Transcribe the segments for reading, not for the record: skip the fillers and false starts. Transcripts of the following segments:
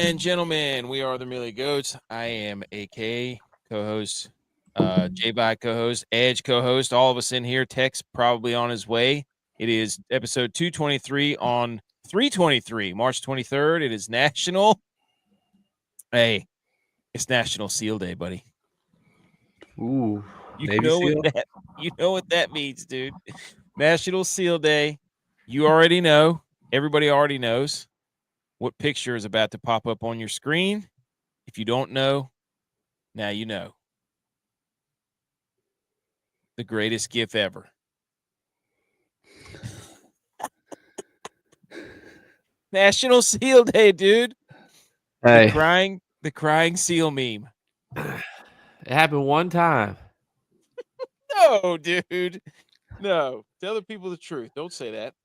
and gentlemen, we are the Merely Goats. I am AK co-host, J-By co-host, Edge co-host, all of us in here. Tex probably on his way. It is episode 223 on 323, March 23rd. It is National. Hey, it's National Seal Day, buddy. Ooh, you know what that means, dude. National Seal Day. You already know. Everybody already knows what picture is about to pop up on your screen. If you don't know, now you know. The greatest GIF ever. National Seal Day, dude. Hey. The crying seal meme. It happened one time. No, dude. No. Tell the people the truth. Don't say that.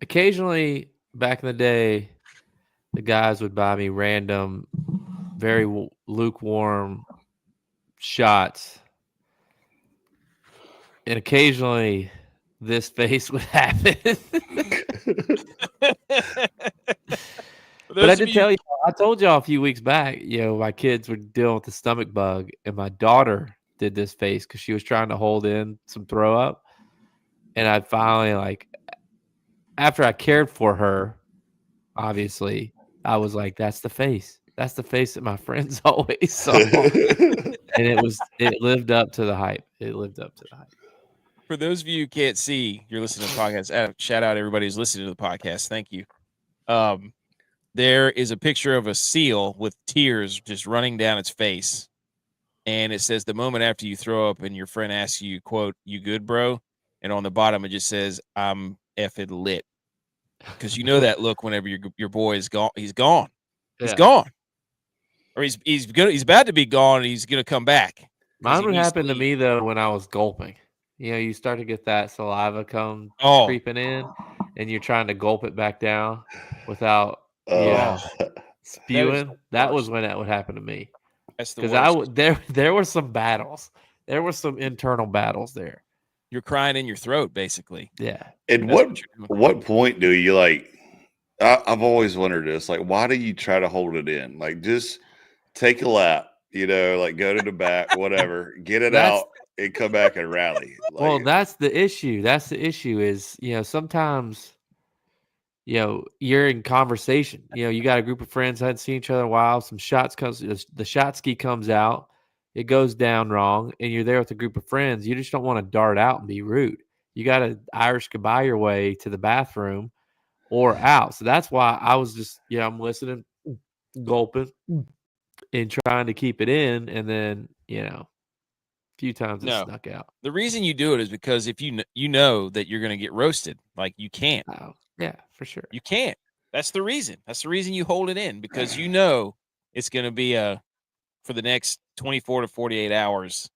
Occasionally, back in the day, the guys would buy me random, very lukewarm shots. And occasionally, this face would happen. But I did tell you, I told y'all a few weeks back, my kids were dealing with the stomach bug, and my daughter did this face because she was trying to hold in some throw up. And I finally, after I cared for her, obviously, I was like, that's the face. That's the face that my friends always saw. And it lived up to the hype. For those of you who can't see, you're listening to the podcast. Shout out everybody who's listening to the podcast. Thank you. There is a picture of a seal with tears just running down its face. And it says, the moment after you throw up and your friend asks you, quote, "You good, bro?" And on the bottom, it just says, "I'm effing lit." Because you know that look whenever your boy is gone. He's gone. He's gone. Or he's about to be gone, and he's going to come back. Mine would happen to me, though, when I was gulping. You start to get that saliva creeping in, and you're trying to gulp it back down without spewing. That was when that would happen to me. That's the worst. There were some battles. There were some internal battles there. You're crying in your throat, basically. Yeah. At what point do you I've always wondered this. Why do you try to hold it in? Just take a lap. Go to the back, whatever. Get it out and come back and rally. Well, that's the issue. That's the issue is, sometimes, you're in conversation. You got a group of friends hadn't seen each other in a while. Some shots the shot ski comes out. It goes down wrong, and you're there with a group of friends. You just don't want to dart out and be rude. You got to Irish goodbye your way to the bathroom or out. So that's why I was just, I'm listening, gulping, and trying to keep it in, and then, a few times it snuck out. The reason you do it is because if you know that you're going to get roasted, you can't. Oh, yeah, for sure. You can't. That's the reason. That's the reason you hold it in, because you know it's going to be for the next 24 to 48 hours,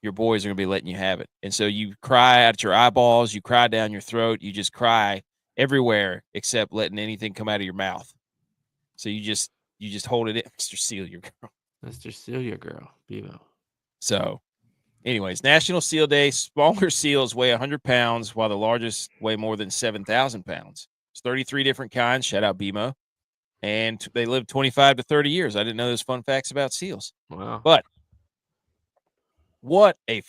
your boys are going to be letting you have it. And so you cry out your eyeballs, you cry down your throat, you just cry everywhere except letting anything come out of your mouth. So you just hold it in. Mr. Seal your girl. Mr. Seal your girl, Bevo. So anyways, National Seal Day. Smaller seals weigh 100 pounds, while the largest weigh more than 7,000 pounds. It's 33 different kinds. Shout out BMO. And they live 25 to 30 years. I didn't know those fun facts about seals. Wow. But what a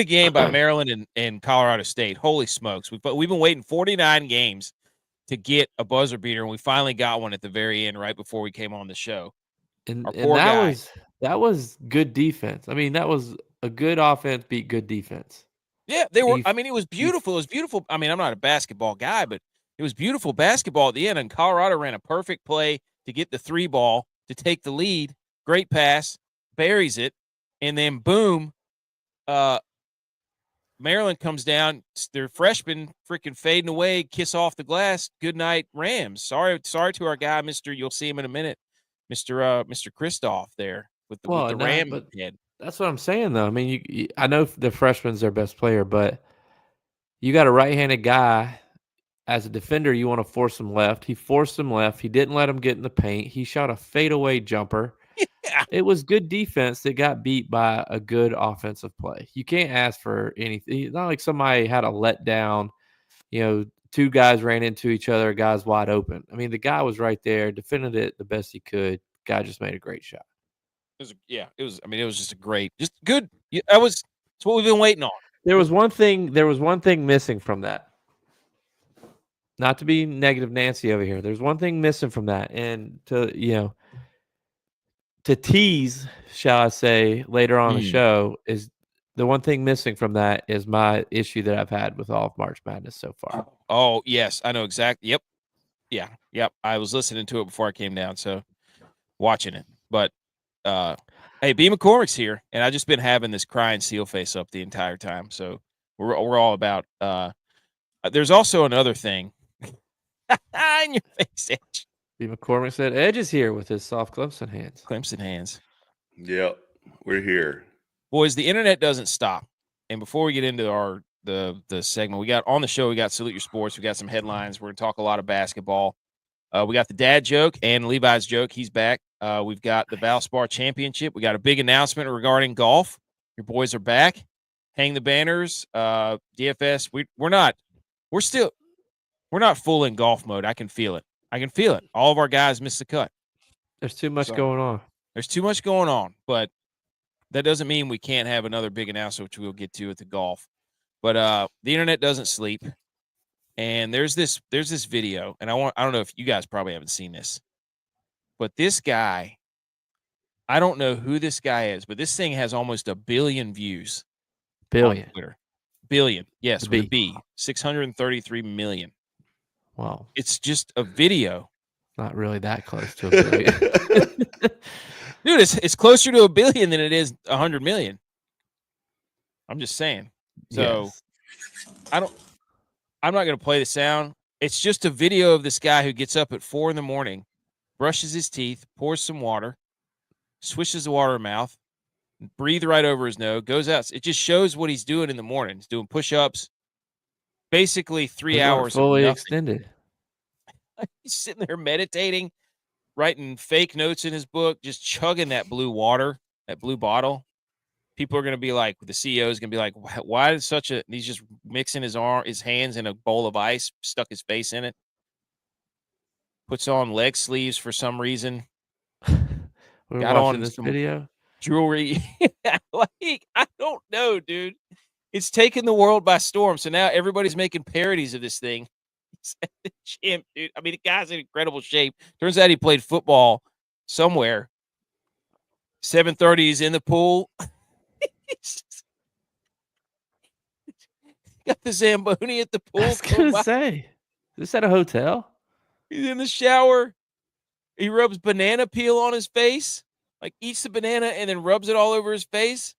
game by Maryland and Colorado State. Holy smokes. We've been waiting 49 games to get a buzzer beater, and we finally got one at the very end right before we came on the show. And that was good defense. I mean, that was a good offense beat good defense. Yeah, they were. It was beautiful. It was beautiful. I mean, I'm not a basketball guy, but it was beautiful basketball at the end. And Colorado ran a perfect play to get the 3 ball to take the lead. Great pass, buries it, and then boom, Maryland comes down. Their freshman freaking fading away, kiss off the glass. Good night, Rams. Sorry to our guy, you'll see him in a minute, Mr. Kristoff there with the Ram head. That's what I'm saying, though. I mean, I know the freshman's their best player, but you got a right-handed guy. As a defender, you want to force him left. He forced him left. He didn't let him get in the paint. He shot a fadeaway jumper. Yeah. It was good defense that got beat by a good offensive play. You can't ask for anything. It's not like somebody had a letdown, two guys ran into each other, guys wide open. I mean, the guy was right there, defended it the best he could. Guy just made a great shot. It was just a great, just good. It's what we've been waiting on. There was one thing missing from that. Not to be negative Nancy over here. There's one thing missing from that. And to tease, shall I say, later on the show, is the one thing missing from that is my issue that I've had with all of March Madness so far. Oh, yes. I know exactly. Yep. Yeah. Yep. I was listening to it before I came down, so watching it. But hey, B. McCormick's here, and I've just been having this crying seal face up the entire time. So we're all about there's also another thing. In your face, Edge. B. McCormick said Edge is here with his soft Clemson hands. Clemson hands. Yep. We're here. Boys, the internet doesn't stop. And before we get into the segment, we got on the show, we got Salute Your Sports. We got some headlines. We're going to talk a lot of basketball. We got the dad joke and Levi's joke. He's back. We've got the Valspar Championship. We got a big announcement regarding golf. Your boys are back. Hang the banners. DFS. We're not full in golf mode. I can feel it. All of our guys missed the cut. There's too much going on. There's too much going on, but that doesn't mean we can't have another big announcement, which we'll get to at the golf. But the internet doesn't sleep. And there's this video, and I don't know if you guys probably haven't seen this, but this guy, I don't know who this guy is, but this thing has almost 1 billion views. Billion. On Twitter. Billion. Yes, with a B. B. 633 million. Wow. It's just a video. Not really that close to a billion. Dude, it's closer to 1 billion than it is 100 million. I'm just saying. So Yes. I'm not going to play the sound. It's just a video of this guy who gets up at 4 a.m, brushes his teeth, pours some water, swishes the water in his mouth, breathe right over his nose, goes out. It just shows what he's doing in the morning. He's doing push-ups. Basically 3 hours fully of nothing. extended. He's sitting there meditating, writing fake notes in his book, just chugging that blue water, that blue bottle. People are going to be like, the CEO is going to be like, why is he's just mixing his hands in a bowl of ice, stuck his face in it, puts on leg sleeves for some reason. We're Got watching on this some video. Jewelry. Like, I don't know, dude. It's taken the world by storm. So now everybody's making parodies of this thing. He's at the gym, dude. I mean, the guy's in incredible shape. Turns out he played football somewhere. 7:30, he's in the pool. Got the Zamboni at the pool. I was going to say, is this at a hotel? He's in the shower. He rubs banana peel on his face, like eats the banana and then rubs it all over his face,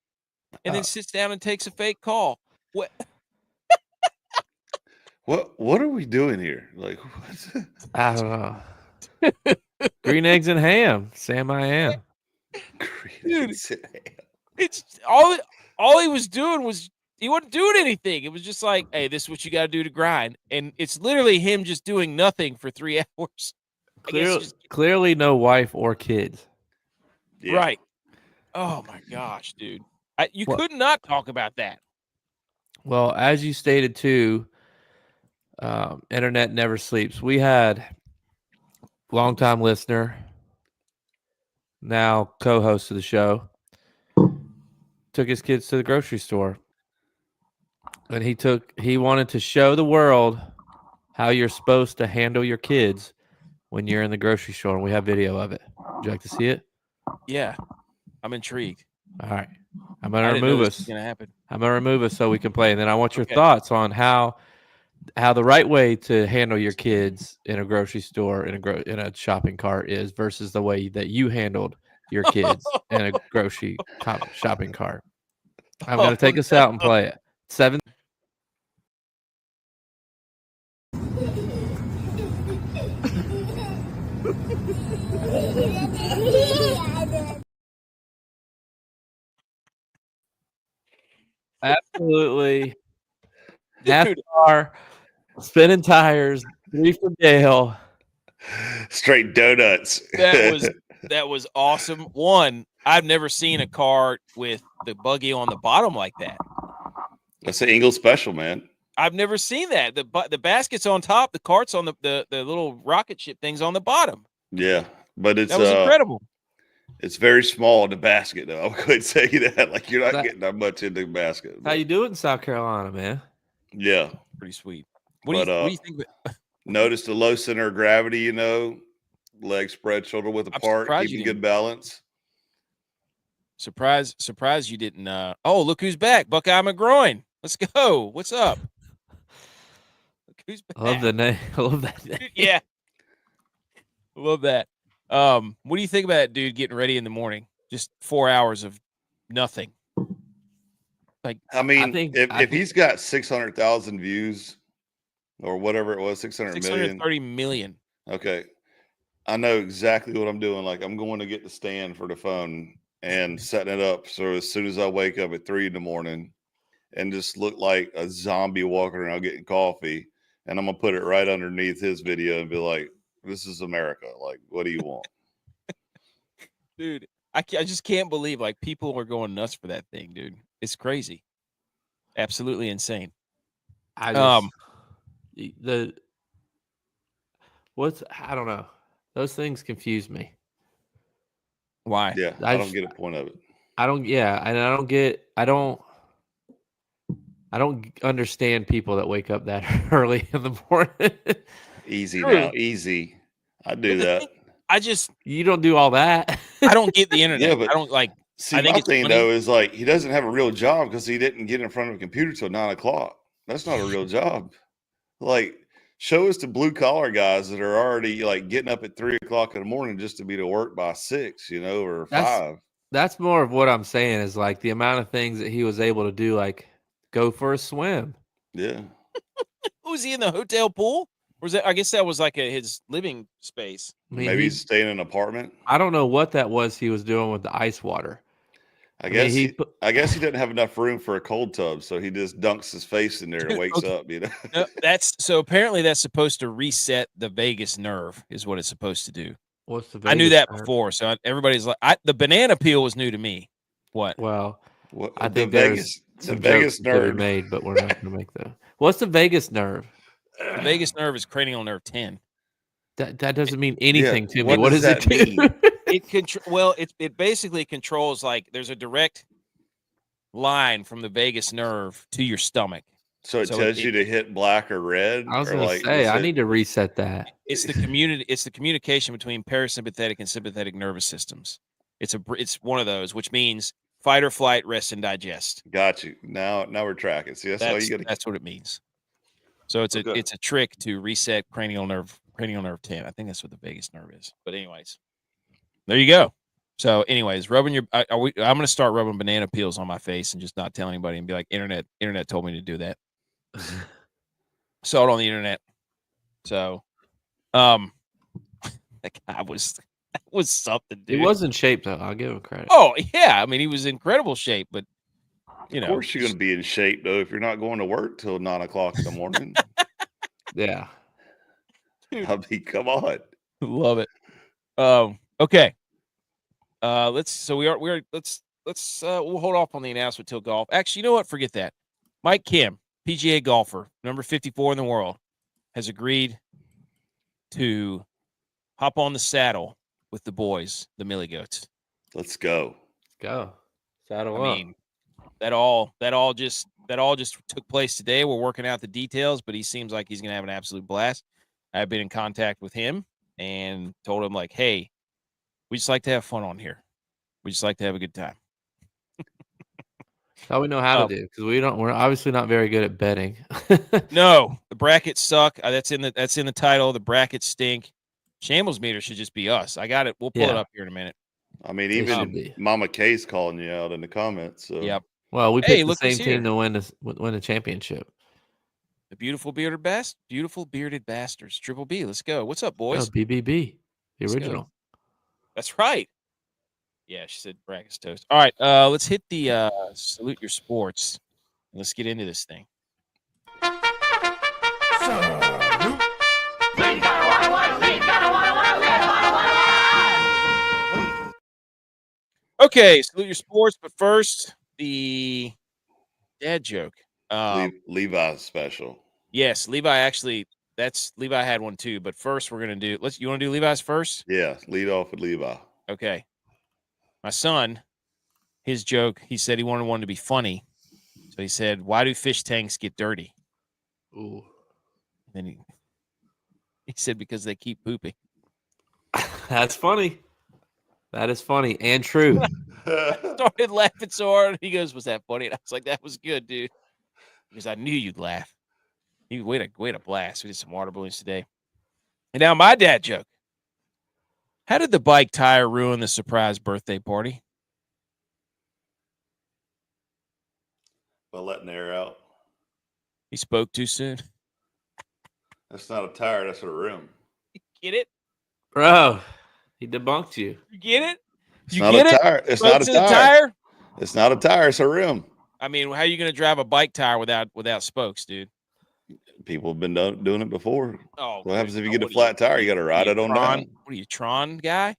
and then sits down and takes a fake call. What? What are we doing here? Like, what? I don't know. Green eggs and ham. Sam, I am. Dude, it's all he was doing was he wasn't doing anything. It was just like, hey, this is what you got to do to grind, and it's literally him just doing nothing for 3 hours. Clearly, no wife or kids. Yeah. Right. Oh my gosh, dude! You could not talk about that. Well, as you stated too, internet never sleeps. We had longtime listener, now co-host of the show, took his kids to the grocery store, and he wanted to show the world how you're supposed to handle your kids when you're in the grocery store, and we have video of it. Would you like to see it? Yeah, I'm intrigued. All right, I'm gonna remove us. Gonna happen. I'm gonna remove us so we can play, and then I want your thoughts on how the right way to handle your kids in a grocery store in a shopping cart is versus the way that you handled your kids in a grocery shopping cart. I'm gonna take us out and play it. 7. Absolutely. NASCAR, spinning tires, 3 for Dale. Straight donuts. That was awesome. One, I've never seen a car with the buggy on the bottom like that. That's an Eagle special, man. I've never seen that. The basket's on top, the cart's on the little rocket ship thing's on the bottom. Yeah, but That was incredible. It's very small in the basket, though. I could tell you that. Like, you're not getting that much in the basket. How you do it in South Carolina, man? Yeah, pretty sweet. What do you think? Notice the low center of gravity. You know, leg spread, shoulder width apart, keeping good balance. Surprise you didn't. Oh, look who's back. Buckeye McGroin. Let's go. What's up? Look who's back. I love the name. I love that name. Yeah. I love that. What do you think about that dude getting ready in the morning? Just 4 hours of nothing. Like, I mean, if he's got 600,000 views or whatever it was, 630 million. Okay. I know exactly what I'm doing. Like, I'm going to get the stand for the phone and setting it up so as soon as I wake up at 3 a.m. and just look like a zombie walking around getting coffee, and I'm gonna put it right underneath his video and be like, "This is America. Like, what do you want?" Dude, I just can't believe like people are going nuts for that thing, dude. It's crazy, absolutely insane. I don't know. Those things confuse me. Why? Yeah, I don't get a point of it. I don't understand people that wake up that early in the morning. Easy now, easy. I do that. You don't do all that. I don't get the internet. Yeah, but I don't like. See, my thing though is like he doesn't have a real job because he didn't get in front of a computer till 9 o'clock. That's not a real job. Like, show us the blue collar guys that are already like getting up at 3 o'clock in the morning just to be to work by 6, or 5. That's more of what I'm saying is like the amount of things that he was able to do, like go for a swim. Yeah. Was he in the hotel pool? Or was that? I guess that was like his living space. I mean, maybe he's staying in an apartment. I don't know what that was he was doing with the ice water. I guess he didn't have enough room for a cold tub, so he just dunks his face in there and wakes up. No, so apparently that's supposed to reset the vagus nerve, is what it's supposed to do. What's the vagus I knew that nerve? before, so everybody's like, the banana peel was new to me. What? Well, I think there's some vagus jokes nerve made, but we're not going to make that. What's the vagus nerve? The vagus nerve is cranial nerve 10. That doesn't mean anything to me. What What does does it that mean? It basically controls, like, there's a direct line from the vagus nerve to your stomach. So it tells you to hit black or red. I was going to say I need to reset that. It's the communication between parasympathetic and sympathetic nervous systems. It's one of those, which means fight or flight, rest and digest. Got you. Now we're tracking. See, that's what it means. So it's a trick to reset cranial nerve 10. I think that's what the vagus nerve is. But anyways, there you go. So anyways, I'm going to start rubbing banana peels on my face and just not tell anybody and be like, internet told me to do that. Saw it on the internet. So, that guy was something, dude. He was in shape though. I'll give him credit. Oh yeah, I mean he was in incredible shape, but of course you're going to be in shape though if you're not going to work till 9 o'clock in the morning. Yeah, I mean, come on, love it. Okay. Let's we'll hold off on the announcement till golf. Actually, you know what? Forget that. Mike Kim, PGA golfer, number 54 in the world, has agreed to hop on the saddle with the boys, the Millie Goats. Let's go. Saddle up. I mean, that all just took place today. We're working out the details, but he seems like he's going to have an absolute blast. I've been in contact with him and told him, like, hey, we just like to have fun on here. We just like to have a good time. That's all we know how to do, because we're obviously not very good at betting. No, the brackets suck. That's in the title. The brackets stink. Shambles meter should just be us. I got it. We'll pull it up here in a minute. I mean, even Mama K's calling you out in the comments. So. Yep. Well, we picked the same team to win the championship. The beautiful bearded bastards. Triple B. Let's go. What's up, boys? BBB, the original. That's right. Yeah, she said brackets toast. All right, let's hit the salute your sports. Let's get into this thing. Okay, salute your sports, but first, the dad joke Levi's special. Yes, Levi Levi had one too. But first, we're gonna do. You want to do Levi's first? Yeah, lead off with Levi. Okay. My son, his joke. He said he wanted one to be funny, so he said, "Why do fish tanks get dirty?" Ooh. And then he said because they keep pooping. That's funny. That is funny and true. Started laughing so hard. He goes, "Was that funny?" And I was like, "That was good, dude." Because I knew you'd laugh. You way to blast. We did some water balloons today. And now my dad joke. How did the bike tire ruin the surprise birthday party? By letting air out. He spoke too soon. That's not a tire. That's a rim. Get it? Bro, he debunked you. You get it? It's not a tire. It's not a tire. It's not a tire. It's a rim. I mean, how are you going to drive a bike tire without spokes, dude? People have been doing it before. Oh, what happens if you get a flat tire? You got to ride it on down. What are you, Tron guy?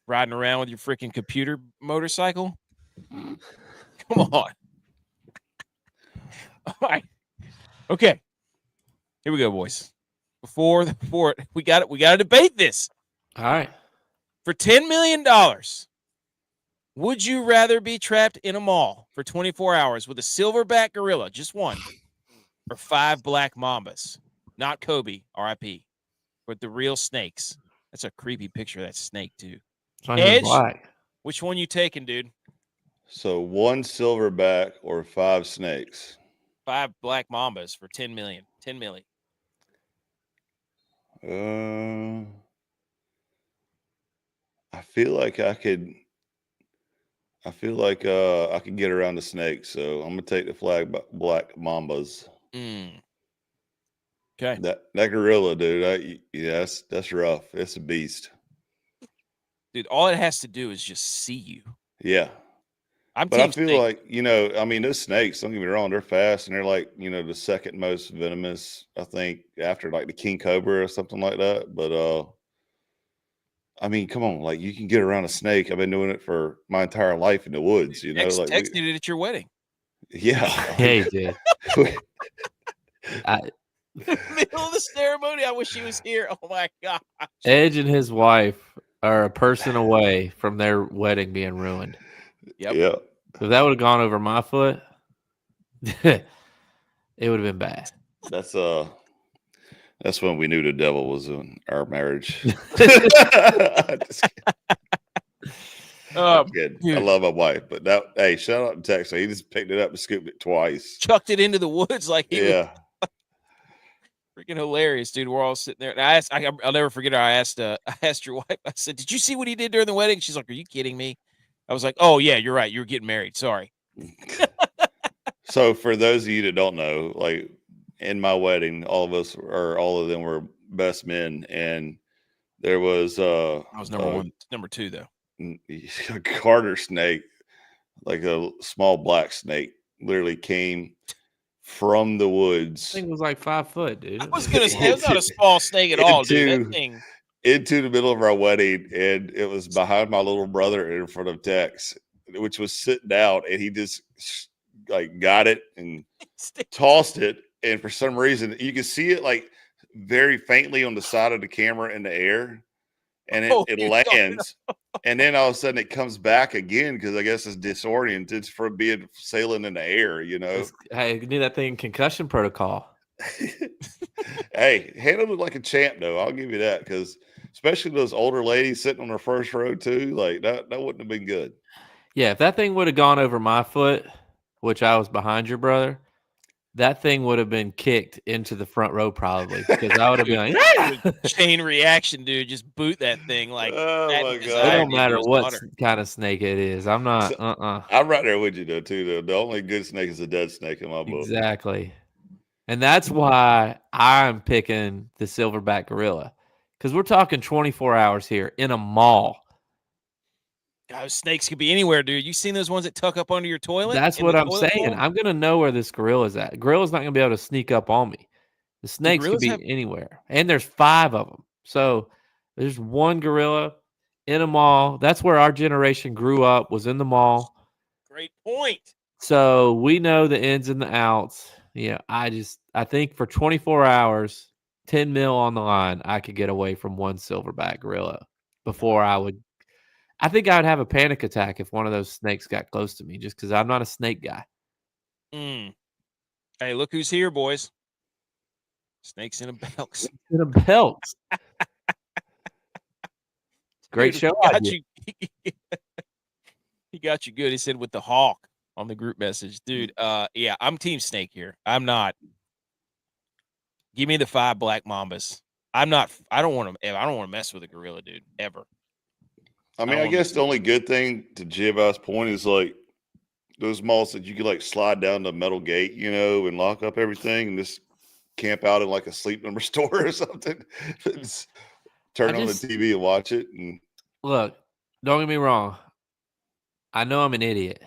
Riding around with your freaking computer motorcycle? Come on. All right. Okay. Here we go, boys. Before we got to debate this. All right. For $10 million, would you rather be trapped in a mall for 24 hours with a silverback gorilla, just one, or 5 black mambas? Not Kobe, R.I.P., but the real snakes. That's a creepy picture of that snake, too. Edge, black. Which one you taking, dude? So 1 silverback or 5 snakes? 5 black mambas for $10 million. $10 million. I feel like I could get around the snake, so I'm gonna take the black mambas. Okay. That gorilla, dude. That's rough. It's a beast. Dude, all it has to do is just see you. Yeah. I feel like, those snakes, don't get me wrong, they're fast and they're like, the second most venomous, I think, after like the king cobra or something like that. But come on, like you can get around a snake. I've been doing it for my entire life in the woods, Texted it at your wedding. Yeah. Hey, dude. Middle of the ceremony. I wish he was here. Oh my gosh. Edge and his wife are a person away from their wedding being ruined. Yep. Yeah. If that would have gone over my foot, it would have been bad. That's when we knew the devil was in our marriage. Good. I love my wife, but hey, shout out to Texas. He just picked it up and scooped it twice. Chucked it into the woods like he was freaking hilarious, dude. We're all sitting there. And I'll never forget her. I asked your wife, I said, "Did you see what he did during the wedding?" She's like, "Are you kidding me?" I was like, "Oh yeah, you're right. You're getting married. Sorry." So for those of you that don't know, like in my wedding, all of them were best men, and there was I was number 2 though. A garter snake, like a small black snake, literally came from the woods. I think it was like 5 foot, dude. I was gonna say it was not a small snake at all, dude. That thing into the middle of our wedding, and it was behind my little brother and in front of Tex, which was sitting down, and he just like got it and tossed it, and for some reason you can see it like very faintly on the side of the camera in the air, and it lands, and then all of a sudden it comes back again because I guess it's disoriented from being sailing in the air, I knew that thing concussion protocol. Hey, handled it like a champ, though. I'll give you that, because especially those older ladies sitting on their first row too, like that wouldn't have been good. Yeah, if that thing would have gone over my foot, which I was behind your brother, that thing would have been kicked into the front row probably, because I would have been like, chain reaction, dude. Just boot that thing like. Oh my god! It don't matter what kind of snake it is. I'm not. I'm right there with you though too. Though the only good snake is a dead snake in my book. Exactly. And that's why I'm picking the silverback gorilla, because we're talking 24 hours here in a mall. Those snakes could be anywhere, dude. You seen those ones that tuck up under your toilet? That's what I'm saying. I'm going to know where this gorilla's at. Gorilla's not going to be able to sneak up on me. The snakes could be anywhere. And there's 5 of them. So there's one gorilla in a mall. That's where our generation grew up, was in the mall. Great point. So we know the ins and the outs. Yeah, I think for 24 hours, 10 mil on the line, I could get away from one silverback gorilla before I think I would have a panic attack if one of those snakes got close to me, just because I'm not a snake guy. Hey, look who's here, boys. Snakes in a belt. In a belt. Great Dude, show. He got you good. He said with the hawk on the group message. Dude, yeah, I'm team snake here. I'm not. Give me the 5 black mambas. I don't want to mess with a gorilla, dude, ever. I mean, I guess the only good thing to G.U.Y.S point is like those malls that you could like slide down the metal gate, and lock up everything and just camp out in like a Sleep Number store or something. Just turn on the TV and watch it. And look, don't get me wrong. I know I'm an idiot,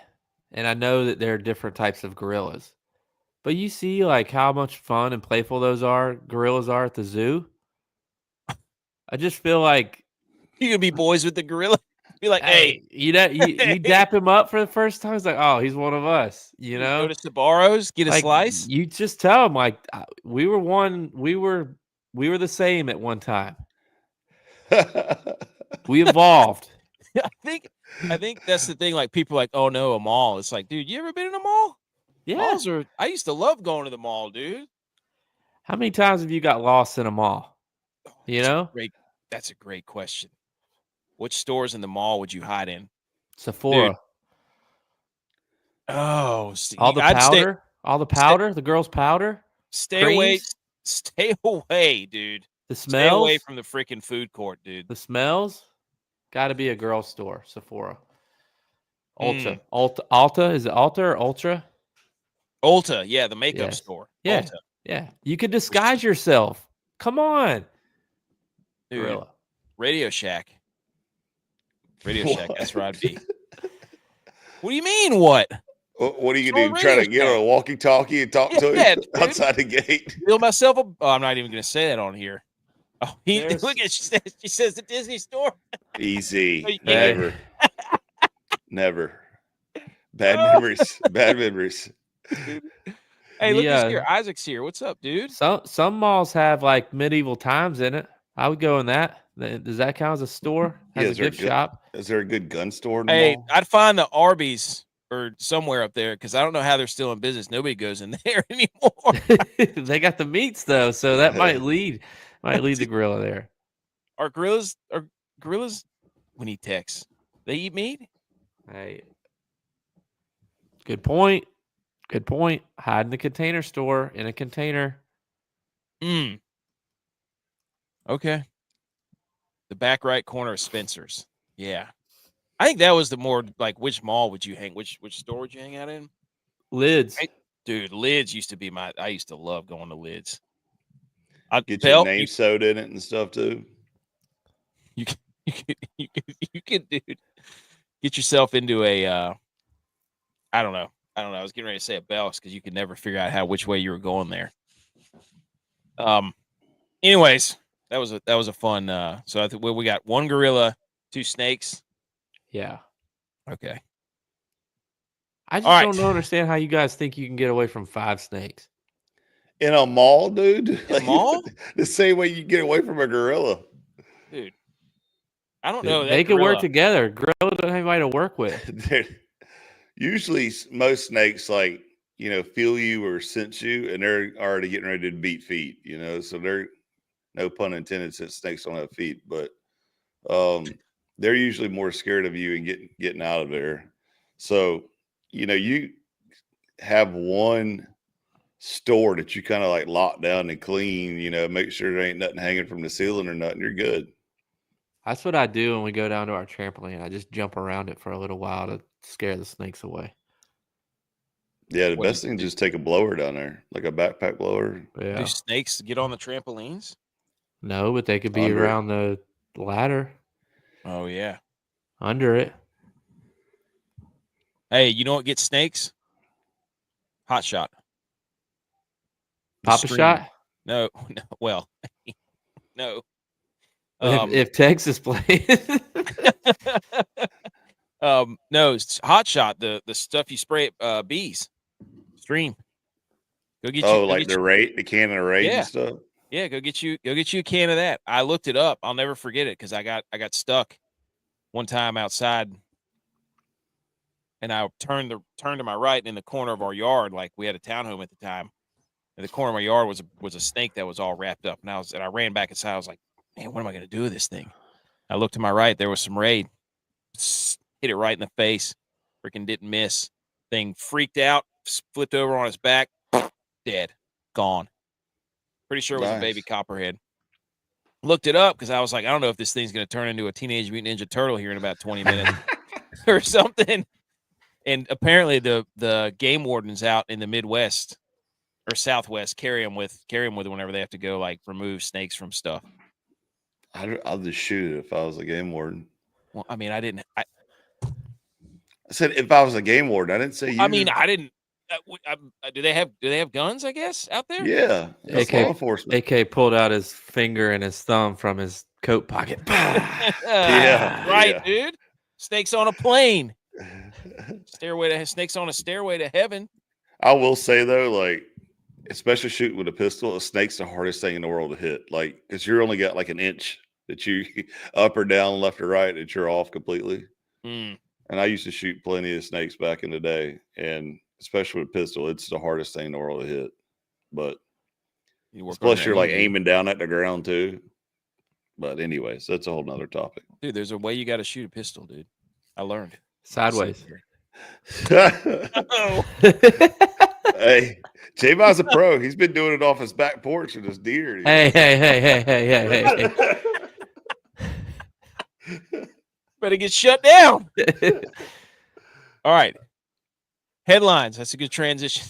and I know that there are different types of gorillas. But you see, like, how much fun and playful gorillas are at the zoo. I just feel like you could be boys with the gorilla. Be like, hey, you dap him up for the first time. It's like, oh, he's one of us. You know, go to Sbarro's, get a slice. You just tell him like we were the same at one time. We evolved. I think that's the thing. Like people are like, oh no, a mall. It's like, dude, you ever been in a mall? Yeah. I used to love going to the mall, dude. How many times have you got lost in a mall? That's a great question. Which stores in the mall would you hide in? Sephora. Dude. Oh, all the powder, the girls' powder. Stay away, dude. The smells. Stay away from the freaking food court, dude. The smells. Got to be a girls' store. Sephora. Ulta. Is it Ulta or Ultra? Ulta, yeah, the makeup store. Yeah, Ulta. Yeah. You could disguise yourself. Come on, dude. Gorilla. Radio Shack. That's where I'd be. What do you mean? What? What are you gonna do? Try to get on a walkie-talkie and talk to him outside the gate? Build myself I'm not even gonna say that on here. Oh, look at she says the Disney store. Easy. Never. Bad memories. Hey, look who's here. Isaac's here. What's up, dude? Some malls have like medieval times in it. I would go in that. Does that count as a store? Has a gift shop? Is there a good gun store in the mall? I'd find the Arby's or somewhere up there because I don't know how they're still in business. Nobody goes in there anymore. They got the meats though, so that might lead the gorilla there. Are gorillas when he texts? They eat meat? Hey. Good point. Hide in the container store in a container. Okay. The back right corner of Spencer's. Yeah. I think that was the more like which mall would you hang? Which store would you hang out in? Lids. Dude, Lids used to be I used to love going to Lids. I'd get your name sewed in it and stuff too. You can dude. Get yourself into a I don't know. I was getting ready to say a Bells because you could never figure out which way you were going there. Anyways, that was a fun. So I think we got 1 gorilla, 2 snakes. Yeah. Okay. I just don't understand how you guys think you can get away from 5 snakes in a mall, dude. In a mall? The same way you get away from a gorilla, dude. I don't know. They could work together. Gorilla doesn't have anybody to work with. Usually, most snakes feel you or sense you, and they're already getting ready to beat feet. So they're, no pun intended, since snakes don't have feet, but they're usually more scared of you and getting out of there. So you have one store that you kind of like lock down and clean. Make sure there ain't nothing hanging from the ceiling or nothing. You're good. That's what I do when we go down to our trampoline. I just jump around it for a little while to scare the snakes away. Yeah, the best thing is just take a blower down there, like a backpack blower. Yeah. Do snakes get on the trampolines? No, but they could be around the ladder. Oh, yeah. Under it. Hey, you know what gets snakes? Hot shot. Papa shot? No. Well, no. If Texas plays. No, it's Hot Shot, the stuff you spray at bees. Stream. Go get you. Like the can of Raid and stuff. Yeah, go get you a can of that. I looked it up. I'll never forget it because I got stuck one time outside, and I turned to my right, and in the corner of our yard, like we had a townhome at the time, in the corner of my yard was a snake that was all wrapped up. And I ran back inside. I was like, man, what am I gonna do with this thing? I looked to my right, there was some Raid. Hit it right in the face. Freaking didn't miss. Thing freaked out, flipped over on his back, dead, gone. Pretty sure it was a baby Copperhead. Looked it up because I was like, I don't know if this thing's going to turn into a Teenage Mutant Ninja Turtle here in about 20 minutes or something. And apparently the game wardens out in the Midwest or Southwest carry them with whenever they have to go like remove snakes from stuff. I'll just shoot it if I was a game warden. Well, I mean, I said if I was a game warden. I didn't say you. I mean, I didn't. Do they have guns? I guess out there. Yeah, law enforcement. AK pulled out his finger and his thumb from his coat pocket. Yeah, right, dude. Snakes on a plane. Snakes on a stairway to heaven. I will say though, like, especially shooting with a pistol, a snake's the hardest thing in the world to hit. Like, because you're only got like an inch that you up or down, left or right, that you're off completely. Mm. And I used to shoot plenty of snakes back in the day, and especially with a pistol, it's the hardest thing in the world to hit. But plus, you're like aiming down at the ground too. But anyways, that's a whole nother topic. Dude, there's a way you got to shoot a pistol, dude. I learned sideways. Hey, J-Mi's a pro. He's been doing it off his back porch with his deer. Hey. Better get shut down. All right. Headlines. That's a good transition.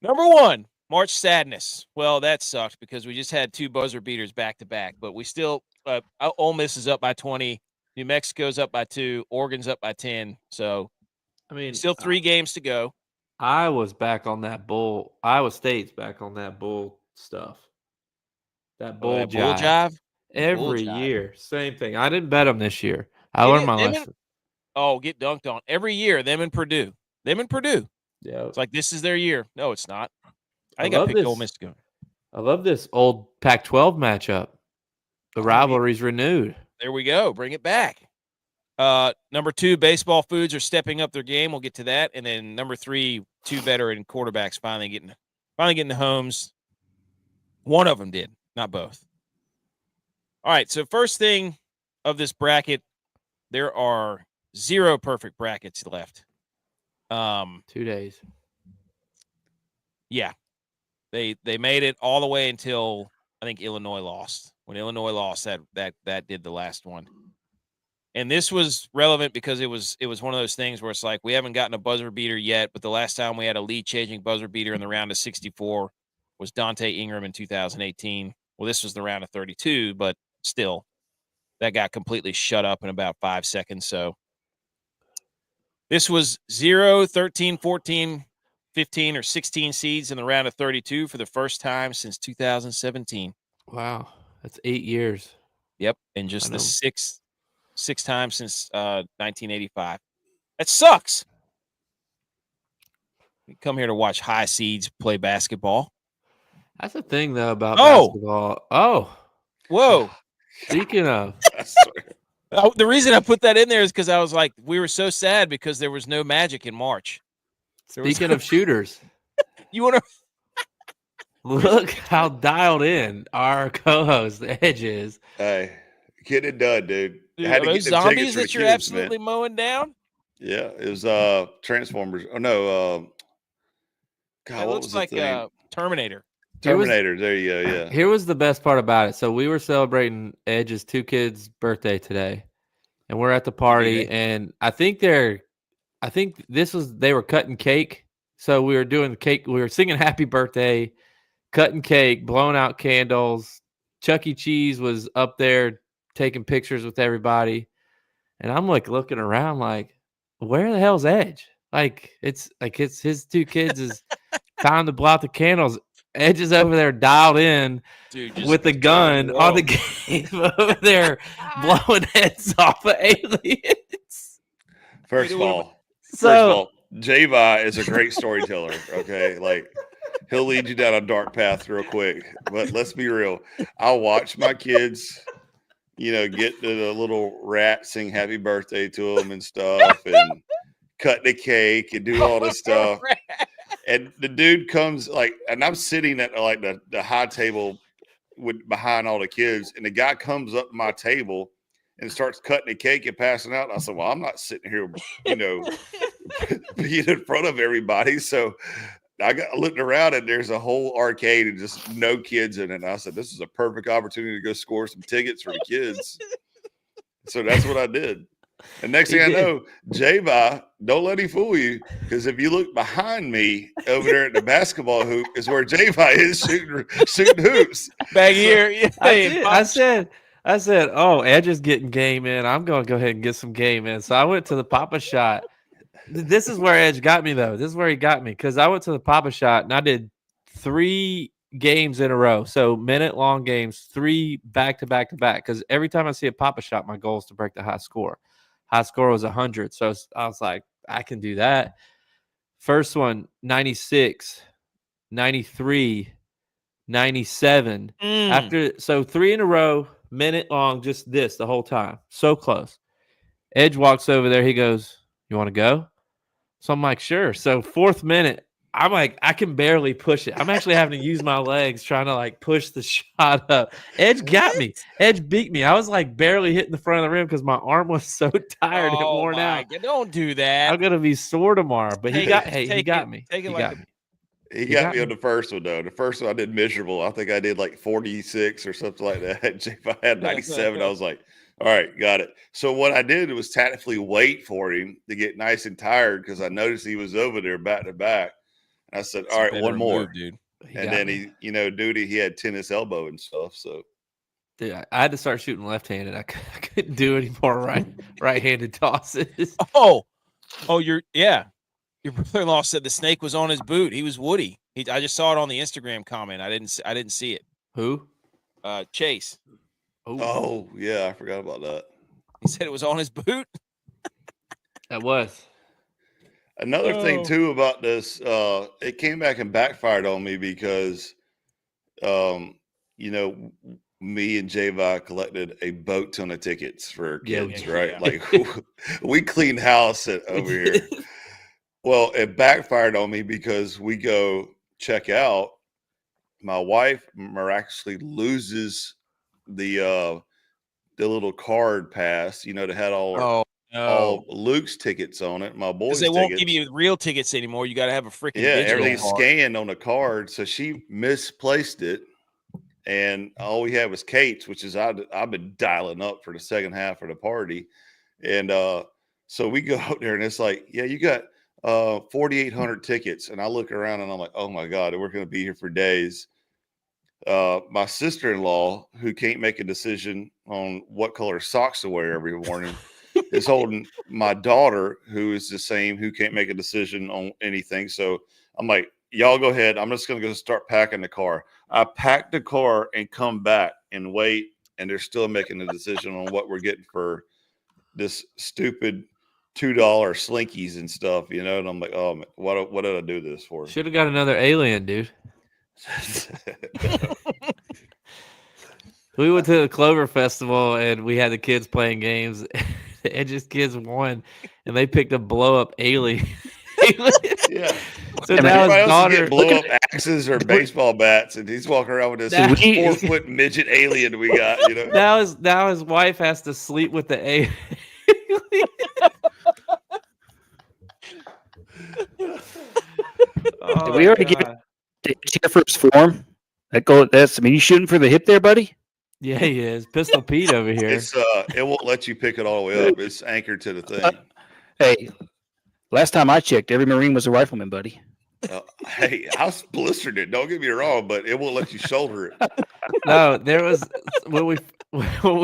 Number 1, March Sadness. Well, that sucked because we just had 2 buzzer beaters back to back, but we still Ole Miss is up by 20. New Mexico's up by 2. Oregon's up by 10. So, I mean, still 3 games to go. Iowa's back on that bull. Iowa State's back on that bull stuff. That bull jive. Every year, same thing. I didn't bet them this year. I learned my lesson. Get dunked on. Every year, them and Purdue. Yeah. It's like, this is their year. No, it's not. I think I picked Ole Miss to go. I love this old Pac-12 matchup. The rivalry's renewed. There we go. Bring it back. Number 2, baseball foods are stepping up their game. We'll get to that. And then number 3, 2 veteran quarterbacks finally getting the homes. One of them did, not both. All right, so first thing of this bracket, there are 0 perfect brackets left. 2 days. Yeah. They made it all the way until I think Illinois lost. When Illinois lost, that did the last one. And this was relevant because it was one of those things where it's like we haven't gotten a buzzer beater yet, but the last time we had a lead-changing buzzer beater in the round of 64 was Dante Ingram in 2018. Well, this was the round of 32, but still, that got completely shut up in about 5 seconds. So this was 0, 13, 14, 15, or 16 seeds in the round of 32 for the first time since 2017. Wow. That's 8 years. Yep. And just the sixth time since 1985. That sucks. We come here to watch high seeds play basketball. That's the thing, though, about basketball. Oh. Whoa. Speaking of. The reason I put that in there is because I was like, we were so sad because there was no Magic in March. Speaking of shooters. You want to look how dialed in our co-host Edge is. Hey, get it done, dude. Are those zombies that you're absolutely mowing down? Yeah, it was Transformers. Oh no, God, it what looks was like the Terminator. Terminator. There you go. Yeah. Here was the best part about it. So we were celebrating Edge's 2 kids' birthday today, and we're at the party. And I think they were cutting cake. So we were doing the cake. We were singing "Happy Birthday," cutting cake, blowing out candles. Chuck E. Cheese was up there taking pictures with everybody, and I'm like looking around, like, where the hell's Edge? Like it's his 2 kids is time to blow out the candles. Edge is over there dialed in with the gun on the game over there blowing heads off of aliens. First of all, G.U.Y.S is a great storyteller. Okay, like he'll lead you down a dark path real quick. But let's be real. I'll watch my kids, get the little rat, sing happy birthday to them and stuff, and cut the cake and do all this stuff. And the dude comes and I'm sitting at the high table behind all the kids, and the guy comes up to my table and starts cutting the cake and passing out. And I said, well, I'm not sitting here, being in front of everybody. So I looked around, and there's a whole arcade and just no kids in it. And I said, this is a perfect opportunity to go score some tickets for the kids. So that's what I did. And next thing I know, G.U.Y.S, don't let him fool you, because if you look behind me over there at the basketball hoop is where G.U.Y.S is shooting hoops. Back here. I said, oh, Edge is getting game in. I'm going to go ahead and get some game in. So I went to the Papa Shot. This is where Edge got me, though. This is where he got me, because I went to the Papa Shot, and I did 3 games in a row. So minute-long games, 3 back-to-back-to-back, because every time I see a Papa Shot, my goal is to break the high score. High score was 100. So I was like, I can do that. First one, 96, 93, 97. So 3 in a row, minute long, just this the whole time. So close. Edge walks over there. He goes, you want to go? So I'm like, sure. So 4th minute, I'm like, I can barely push it. I'm actually having to use my legs trying to push the shot up. Edge got me. Edge beat me. I was barely hitting the front of the rim because my arm was so tired and worn out. Don't do that. I'm gonna be sore tomorrow. But he got me. He got me on the first one, though. The first one I did miserable. I think I did 46 or something like that. If I had 97, I was like, all right, got it. So what I did was tactfully wait for him to get nice and tired, because I noticed he was over there back to back. I said, all right, one more, dude. And then he had tennis elbow and stuff. So, dude, I had to start shooting left-handed. I couldn't do any more right-handed tosses. Oh, your brother-in-law said the snake was on his boot. He was Woody. I just saw it on the Instagram comment. I didn't see it. Who? Chase. Oh yeah, I forgot about that. He said it was on his boot. That was. Another thing too about this, it came back and backfired on me because, me and G.U.Y.S collected a boat ton of tickets for kids, right? Yeah. We cleaned house over here. Well, it backfired on me because we go check out. My wife miraculously loses the little card pass, that had all Luke's tickets on it. My boys, because they won't give you real tickets anymore. You got to have a freaking everything's card. Scanned on the card. So she misplaced it, and all we had was Kate's, which is I've been dialing up for the second half of the party, and so we go out there, and it's like, yeah, you got 4,800 tickets, and I look around and I'm like, oh my god, we're going to be here for days. My sister-in-law, who can't make a decision on what color socks to wear every morning, is holding my daughter, who is the same, who can't make a decision on anything. So I'm like, y'all go ahead. I'm just going to go start packing the car. I pack the car and come back and wait, and they're still making a decision on what we're getting for this stupid $2 slinkies and stuff, And I'm like, oh, what did I do this for? Should have got another alien, dude. We went to the Clover Festival and we had the kids playing games. Edge's kids won, and they picked a blow up alien. Yeah. So now his daughter blow up axes or baseball bats, and he's walking around with this 4-foot midget alien we got. Now his wife has to sleep with the alien. Did we already get Jeffers form? You shooting for the hip there, buddy? Yeah, he is. Pistol Pete over here. It won't let you pick it all the way up. It's anchored to the thing. Hey, last time I checked, every Marine was a rifleman, buddy. Hey, I blistered it. Don't get me wrong, but it won't let you shoulder it. No, there was when we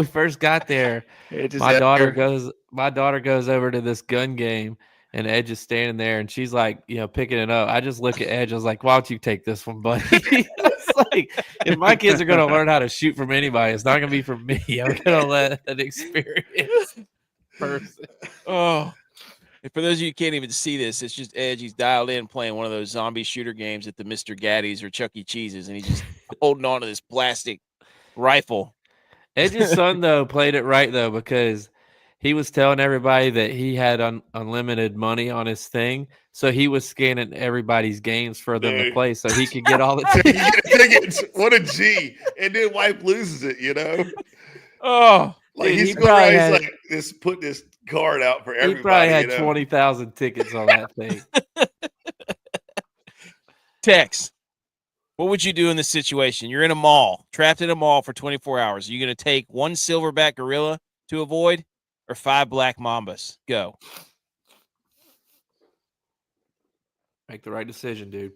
first got there. My daughter goes over to this gun game, and Edge is standing there, and she's like, picking it up. I just look at Edge. I was like, "Why don't you take this one, buddy?" It's like, if my kids are going to learn how to shoot from anybody, it's not going to be from me. I'm going to let an experienced person. Oh, and for those of you who can't even see this, it's just Edge. He's dialed in playing one of those zombie shooter games at the Mr. Gaddy's or Chuck E. Cheese's, and he's just holding on to this plastic rifle. Edge's son, though, played it right, though, because he was telling everybody that he had unlimited money on his thing. So he was scanning everybody's games for them to play so he could get all the tickets. What a G. And then wife loses it, Oh. Like dude, he's going around, he's like this, put this card out for everybody. He probably had 20,000 tickets on that thing. Tex, what would you do in this situation? You're in a mall, trapped in a mall for 24 hours. Are you going to take 1 silverback gorilla to avoid or 5 black mambas? Go. Make the right decision, dude.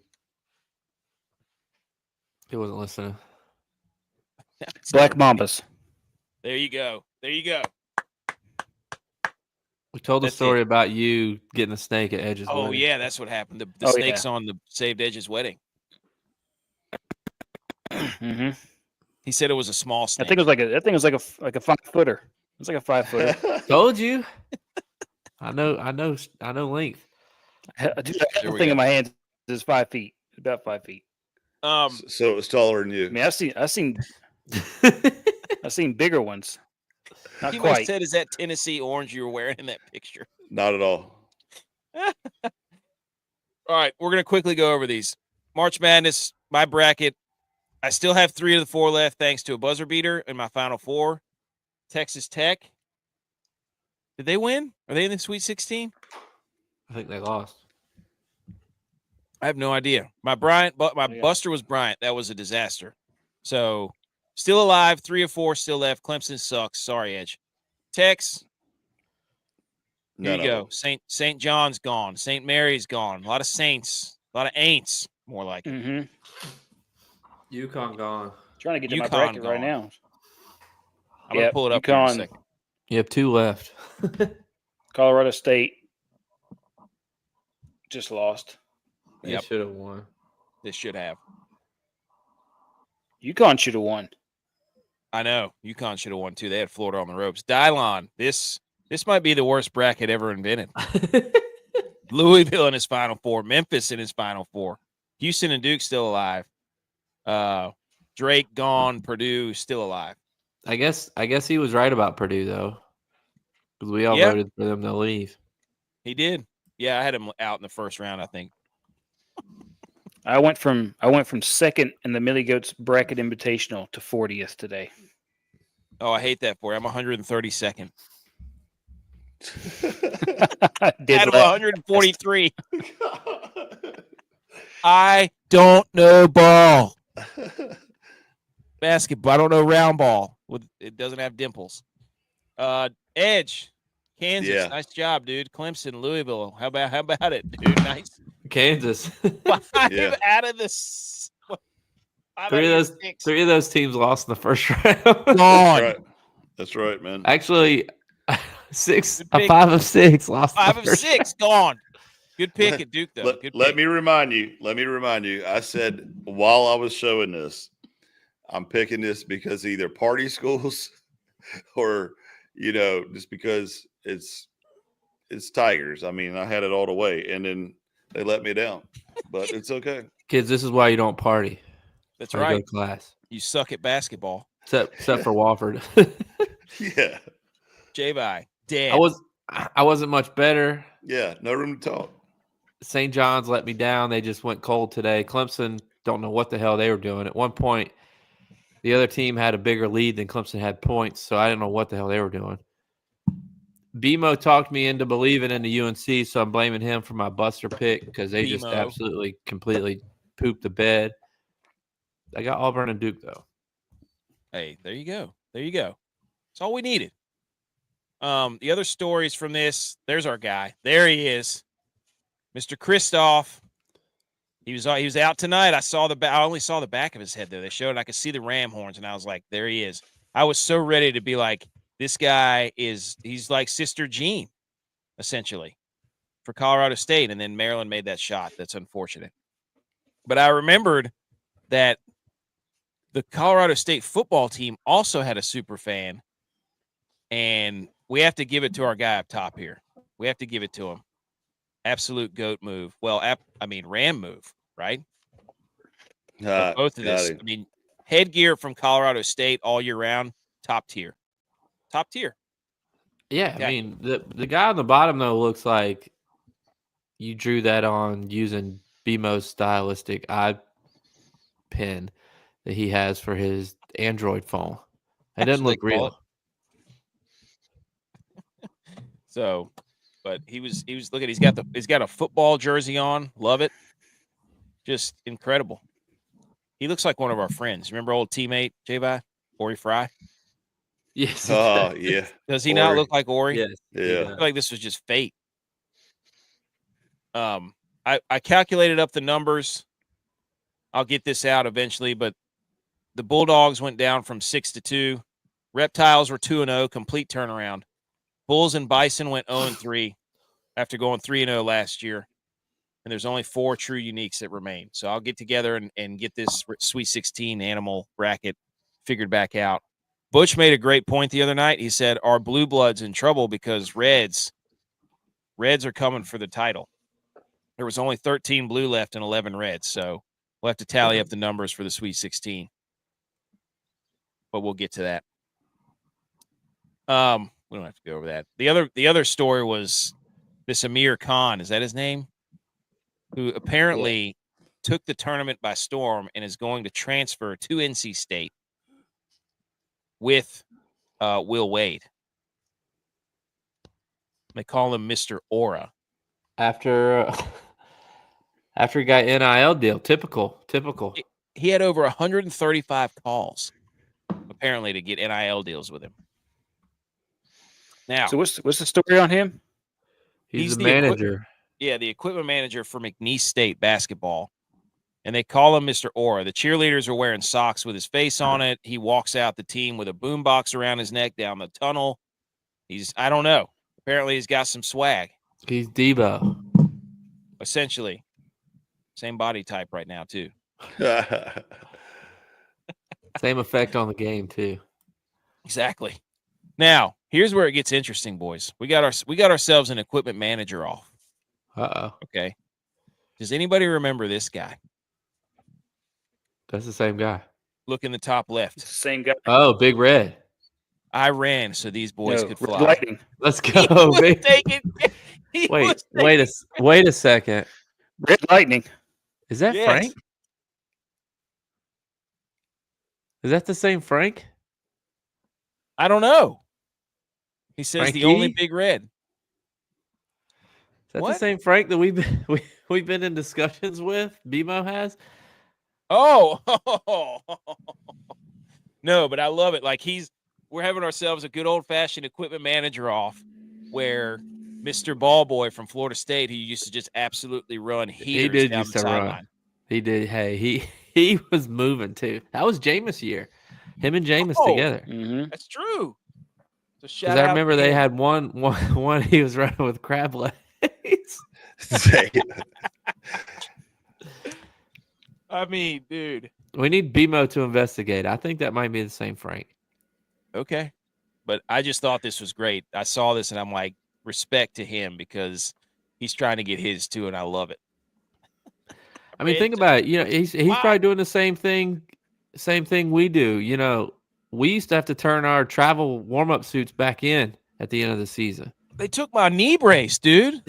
He wasn't listening. Black mambas. There you go. There you go. We told the story about you getting a snake at Edge's wedding. Oh, yeah, that's what happened. The snake's on the saved Edge's wedding. Mm-hmm. He said it was a small snake. I think it was like a 5-footer. It was like a 5-footer. Told you. I know length. Dude, the thing in my hands is 5 feet. About 5 feet. So it's taller than you. I mean, I've seen bigger ones. Not he quite. said, "Is that Tennessee orange you were wearing in that picture?" Not at all. All right, we're gonna quickly go over these. March Madness, my bracket. I still have 3 of the 4 left, thanks to a buzzer beater in my final 4. Texas Tech. Did they win? Are they in the Sweet 16? I think they lost. I have no idea. My Buster was Bryant. That was a disaster. So still alive, 3 of 4 still left. Clemson sucks. Sorry, Edge. Tex. Here you go. St. John's gone. St. Mary's gone. A lot of Saints. A lot of Aints. More like it. Mm-hmm. UConn gone. Trying to get to my bracket right now. I'm going to pull it up in a second. You have 2 left. Colorado State just lost. They should have won. They should have. UConn should have won. I know. UConn should have won, too. They had Florida on the ropes. Dylon, this might be the worst bracket ever invented. Louisville in his Final 4. Memphis in his Final 4. Houston and Duke still alive. Drake gone. Purdue still alive. I guess he was right about Purdue, though, because we all voted for them to leave. He did. Yeah, I had him out in the first round, I think. I went from second in the Millie Goats bracket invitational to 40th today. Oh, I hate that for you. I'm 132nd. Out of 143. I don't know ball. Basketball. I don't know round ball. It doesn't have dimples. Edge. Kansas. Yeah. Nice job, dude. Clemson, Louisville. How about it, dude? Nice. Kansas. 5 out of the 3 of those teams lost in the first round. Gone. That's right, man. Actually, 5 of 6 lost. 5 of 6 gone. Good pick at Duke, though. Let me remind you. I said while I was showing this, I'm picking this because either party schools or, just because it's Tigers. I mean, I had it all the way, and then they let me down. But it's okay. Kids, this is why you don't party. That's right. Go to class. You suck at basketball. Except for Wofford. Yeah. J-Vi. Dead. I wasn't much better. Yeah, no room to talk. St. John's let me down. They just went cold today. Clemson, don't know what the hell they were doing. At one point, the other team had a bigger lead than Clemson had points, so I didn't know what the hell they were doing. BMO talked me into believing in the UNC, so I'm blaming him for my Buster pick because they just absolutely, completely pooped the bed. I got Auburn and Duke, though. Hey, there you go. There you go. That's all we needed. The other stories from this, there's our guy. There he is. Mr. Kristoff. He was out tonight. I only saw the back of his head there. They showed it. I could see the ram horns, and I was like, there he is. I was so ready to be like, this guy he's like Sister Jean, essentially, for Colorado State, and then Maryland made that shot. That's unfortunate. But I remembered that the Colorado State football team also had a super fan, and we have to give it to our guy up top here. We have to give it to him. Absolute GOAT move. Well, Ram move, right? Both of this. Him. I mean, headgear from Colorado State all year round, top tier. Top tier. Yeah, I mean, the guy on the bottom, though, looks like you drew that on using BMO's stylistic eye pen that he has for his Android phone. It doesn't look real. So, but he was looking. He's got a football jersey on. Love it. Just incredible. He looks like one of our friends. Remember old teammate J.Y. Ori Fry? Yes. Oh yeah. Does he not look like Ori? Yes. Yeah. I feel like this was just fate. I calculated up the numbers. I'll get this out eventually, but the Bulldogs went down from 6-2. Reptiles were 2-0, complete turnaround. Bulls and Bison went 0-3 after going 3-0 last year. And there's only 4 true uniques that remain. So I'll get together and get this Sweet 16 animal bracket figured back out. Butch made a great point the other night. He said, our blue bloods in trouble because Reds are coming for the title. There was only 13 blue left and 11 reds. So we'll have to tally up the numbers for the Sweet 16. But we'll get to that. We don't have to go over that. The other story was this Amir Khan. Is that his name? Who apparently took the tournament by storm and is going to transfer to NC State with Will Wade. They call him Mr. Aura. After he got NIL deal. Typical. He had over 135 calls, apparently, to get NIL deals with him. Now, so what's the story on him? He's the manager. The equipment manager for McNeese State basketball. And they call him Mr. Aura. The cheerleaders are wearing socks with his face on it. He walks out the team with a boombox around his neck down the tunnel. I don't know. Apparently he's got some swag. He's Debo. Essentially. Same body type right now, too. Same effect on the game, too. Exactly. Now, here's where it gets interesting, boys. We got ourselves an equipment manager off. Uh-oh. Okay. Does anybody remember this guy? That's the same guy. Look in the top left. It's the same guy. Oh, Big Red. I ran so these boys could fly. Lightning. Let's go, Big. Wait a second. Red Lightning. Is that Yes. Frank? Is that the same Frank? I don't know. He says Frankie? the only Big Red. Is that What? the same Frank that we've been in discussions with? BMO has? Oh. No, but I love it. Like we're having ourselves a good old-fashioned equipment manager off where Mr. Ballboy from Florida State, who used to just absolutely run heaters down the sideline. He did. Hey, he was moving too. That was Jameis' year. Him and Jameis together. Mm-hmm. That's true. So shout Because I out remember to they him. had one he was running with crab legs. I mean, dude. We need BMO to investigate. I think that might be the same Frank. Okay. But I just thought this was great. I saw this and I'm like, respect to him because he's trying to get his too, and I love it. I mean, think about it. You know, he's probably doing the same thing we do. You know, we used to have to turn our travel warm-up suits back in at the end of the season. They took my knee brace, dude.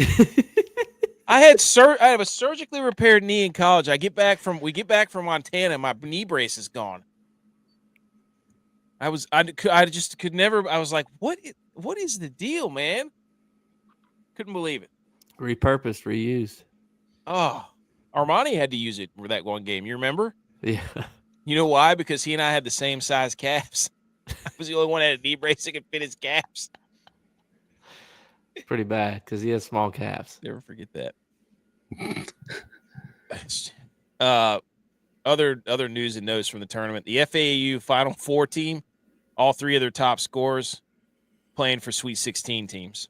I have a surgically repaired knee in college. We get back from Montana, my knee brace is gone. I just could never. I was like, what is the deal, man? Couldn't believe it. Repurposed, reused. Oh, Armani had to use it for that one game. You remember? Yeah. You know why? Because he and I had the same size calves. I was the only one that had a knee brace that could fit his calves. Pretty bad because he has small calves. Never forget that. Other news and notes from the tournament. The FAU Final Four team, all 3 of their top scorers playing for Sweet 16 teams.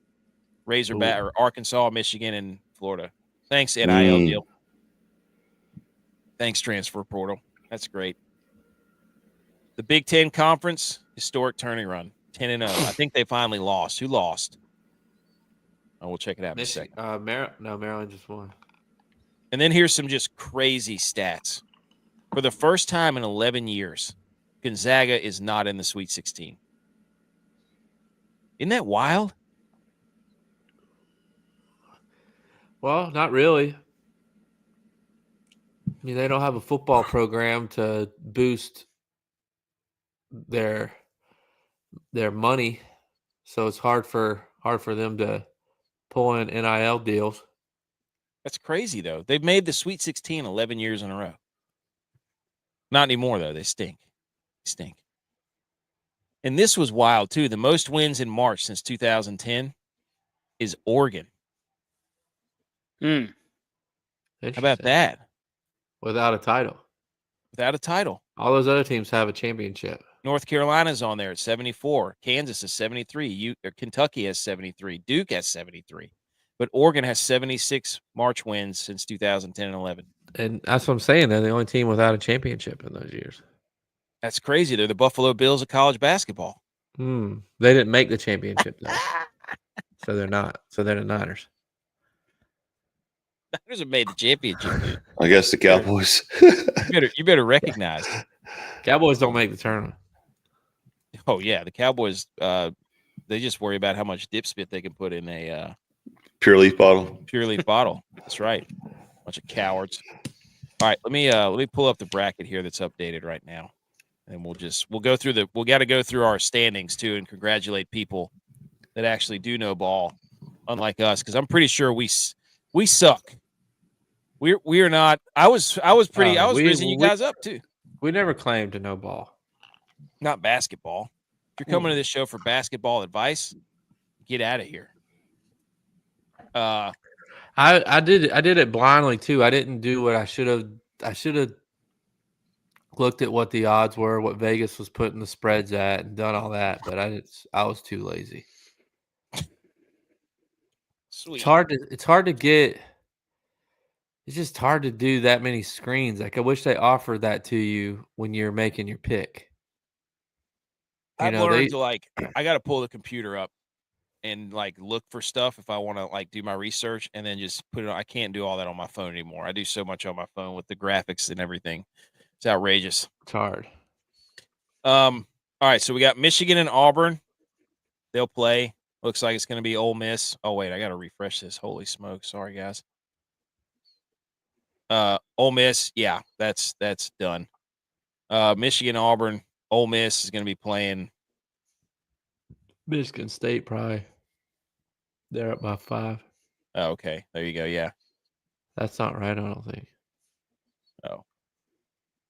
Razorback or Arkansas, Michigan, and Florida. Thanks, NIL deal. Thanks, transfer portal. That's great. The Big Ten Conference, historic turning run, 10-0. I think they finally lost. Who lost? Oh, we'll check it out in a second. Maryland just won. And then here's some just crazy stats. For the first time in 11 years, Gonzaga is not in the Sweet 16. Isn't that wild? Well, not really. I mean, they don't have a football program to boost their money, so it's hard for them to pull in NIL deals. That's crazy, though. They've made the Sweet 16 11 years in a row. Not anymore, though. They stink. And this was wild, too. The most wins in March since 2010 is Oregon. How about that? Without a title. All those other teams have a championship. North Carolina's on there at 74. Kansas is 73. Kentucky has 73. Duke has 73. But Oregon has 76 March wins since 2010 and 11. And that's what I'm saying. They're the only team without a championship in those years. That's crazy. They're the Buffalo Bills of college basketball. They didn't make the championship, though. So they're not. So they're the Niners. Niners have made the championship, dude. I guess the Cowboys. You better recognize. Cowboys don't make the tournament. Oh, yeah. The Cowboys, they just worry about how much dip spit they can put in a Pure leaf bottle. That's right. Bunch of cowards. All right, let me pull up the bracket here that's updated right now. And we'll got to go through our standings too and congratulate people that actually do know ball, unlike us, because I'm pretty sure we suck. We are not. I was raising you guys up too. We never claimed to know ball. Not basketball. If you're coming to this show for basketball advice, get out of here. I did it blindly too. I didn't do what I should have. I should have looked at what the odds were, what Vegas was putting the spreads at, and done all that. But I was too lazy. Sweet. It's hard to get. It's just hard to do that many screens. Like I wish they offered that to you when you're making your pick. I've learned to I got to pull the computer up and look for stuff if I want to do my research and then just put it on. I can't do all that on my phone anymore. I do so much on my phone with the graphics and everything. It's outrageous. It's hard. All right, so we got Michigan and Auburn. They'll play. Looks like it's going to be Ole Miss. Oh wait, I got to refresh this. Holy smoke! Sorry guys. Ole Miss, yeah, that's done. Michigan, Auburn, Ole Miss is going to be playing Michigan State, probably. They're up by 5. Oh, okay. There you go. Yeah. That's not right, I don't think. Oh.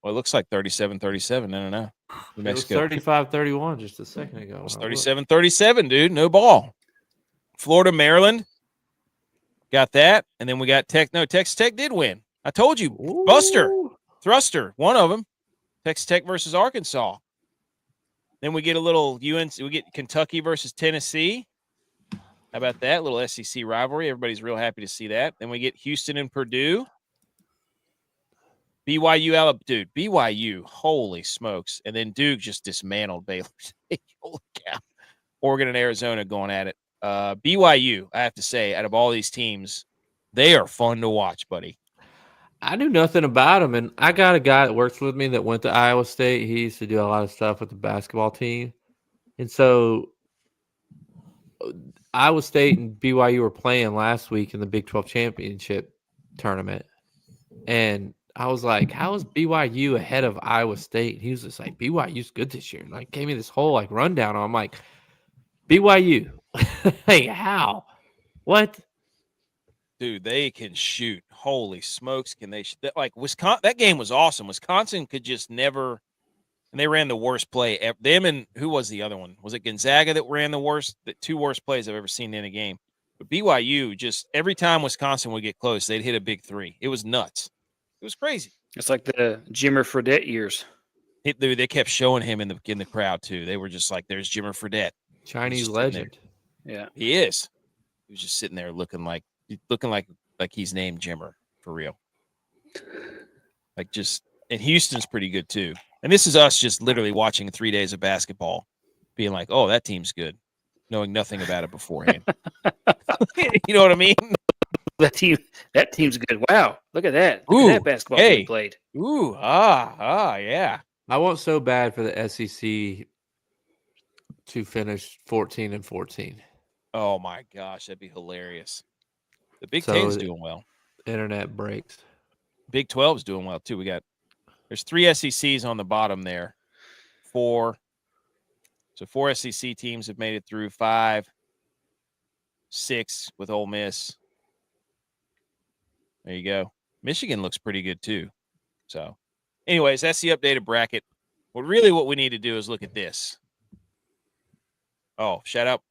Well, it looks like 37-37. No. It was 35-31 just a second ago. It was 37-37, dude. No ball. Florida, Maryland. Got that. And then we got Tech. No, Texas Tech did win. I told you. Ooh. Buster. Thruster. One of them. Texas Tech versus Arkansas. Then we get a little UNC. We get Kentucky versus Tennessee. How about that? A little SEC rivalry. Everybody's real happy to see that. Then we get Houston and Purdue. BYU, Alabama. Dude, BYU. Holy smokes. And then Duke just dismantled Baylor. Holy cow. Oregon and Arizona going at it. BYU, I have to say, out of all these teams, they are fun to watch, buddy. I knew nothing about him, and I got a guy that works with me that went to Iowa State. He used to do a lot of stuff with the basketball team. And so Iowa State and BYU were playing last week in the Big 12 Championship tournament. And I was like, how is BYU ahead of Iowa State? And he was just like, BYU's good this year. And gave me this whole rundown. I'm like, BYU. Hey, how? What? Dude, they can shoot. Holy smokes, can they shoot? Wisconsin, that game was awesome. Wisconsin could just never, and they ran the worst play ever. Them and who was the other one? Was it Gonzaga that ran the two worst plays I've ever seen in a game? But BYU, just every time Wisconsin would get close, they'd hit a big three. It was nuts. It was crazy. It's like the Jimmer Fredette years. They kept showing him in the crowd too. They were just like, "There's Jimmer Fredette, Chinese legend." Yeah, he is. He was just sitting there looking like he's named Jimmer for real. Like just, and Houston's pretty good too. And this is us just literally watching 3 days of basketball, being like, "Oh, that team's good," knowing nothing about it beforehand. You know what I mean? That team's good. Wow, look at that! Look at that basketball being played. Ooh, yeah. I want so bad for the SEC to finish 14-14. Oh my gosh, that'd be hilarious. The Big So Ten's doing well. Internet breaks. Big 12's doing well too. There's 3 SECs on the bottom there. 4. So 4 SEC teams have made it through. 5, 6 with Ole Miss. There you go. Michigan looks pretty good too. So, anyways, that's the updated bracket. What we need to do is look at this. Oh, shout out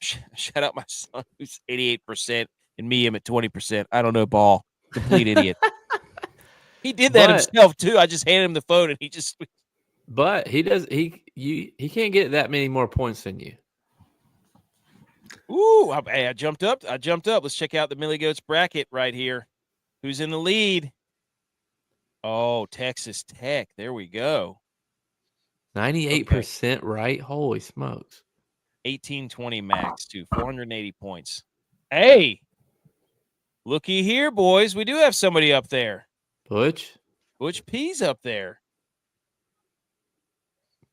my son who's 88% and me, I'm at 20%. I don't know ball. Complete idiot. He did that himself too. I just handed him the phone and he just. But he can't get that many more points than you. Ooh, I jumped up. Let's check out the Millie Goats bracket right here. Who's in the lead? Oh, Texas Tech. There we go. 98% right? Holy smokes. 1820 max to 480 points. Hey, looky here, boys. We do have somebody up there. Butch P's up there.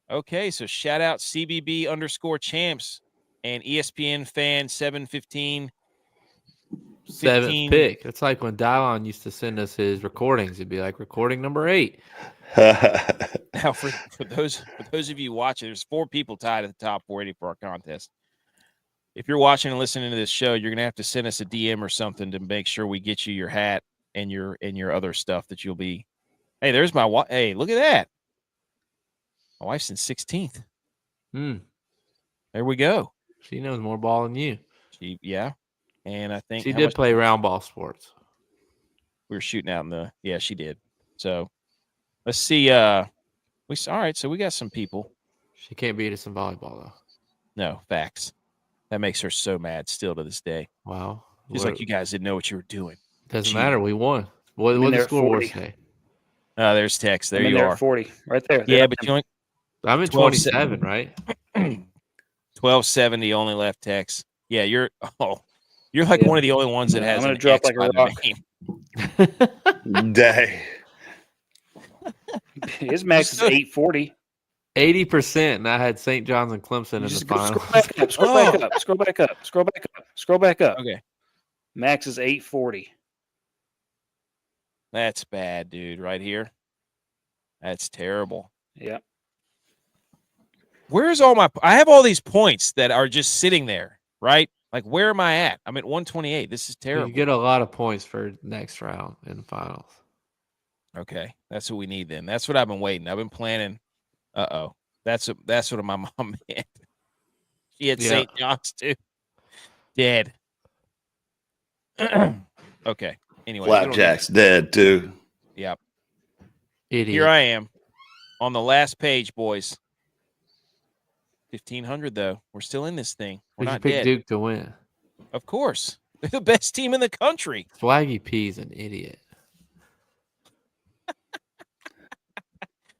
Okay, so shout out CBB_champs and ESPN fan 715. 7th pick. It's like when Dylon used to send us his recordings. It'd be like recording number 8. Now, for those of you watching, there's 4 people tied at the top 480 for our contest. If you're watching and listening to this show, you're gonna have to send us a DM or something to make sure we get you your hat and your other stuff that you'll be. Hey, there's my wife. Hey, look at that. My wife's in 16th. There we go. She knows more ball than you. Yeah. And I think she did play round ball sports. We were shooting out yeah, she did. So let's see. All right. So we got some people. She can't beat us in volleyball though. No, facts. That makes her so mad still to this day. Wow. She's like, you guys didn't know what you were doing. Doesn't matter. We won. What did the scoreboard say? There's Tex. There you are. 40 right there. Yeah, but you only. I'm in 27, right? 1270 only left Tex. Yeah, you're like one of the only ones that has. I'm gonna drop like a rock. Day. His max is 840. 80%, and I had St. John's and Clemson in the final. Scroll back up. Okay. Max is 840. That's bad, dude, right here. That's terrible. Yeah. Where's I have all these points that are just sitting there, right? Like, where am I at? I'm at 128. This is terrible. You get a lot of points for next round in the finals. Okay. That's what we need then. That's what I've been waiting. I've been planning. That's what my mom had. She had St. John's too. Dead. Okay. Anyway. Flapjack's dead too. Yep. Idiot. Here I am on the last page, boys. 1,500 though. We're still in this thing. We're not dead. Duke to win. Of course. They're the best team in the country. Swaggy P's an idiot.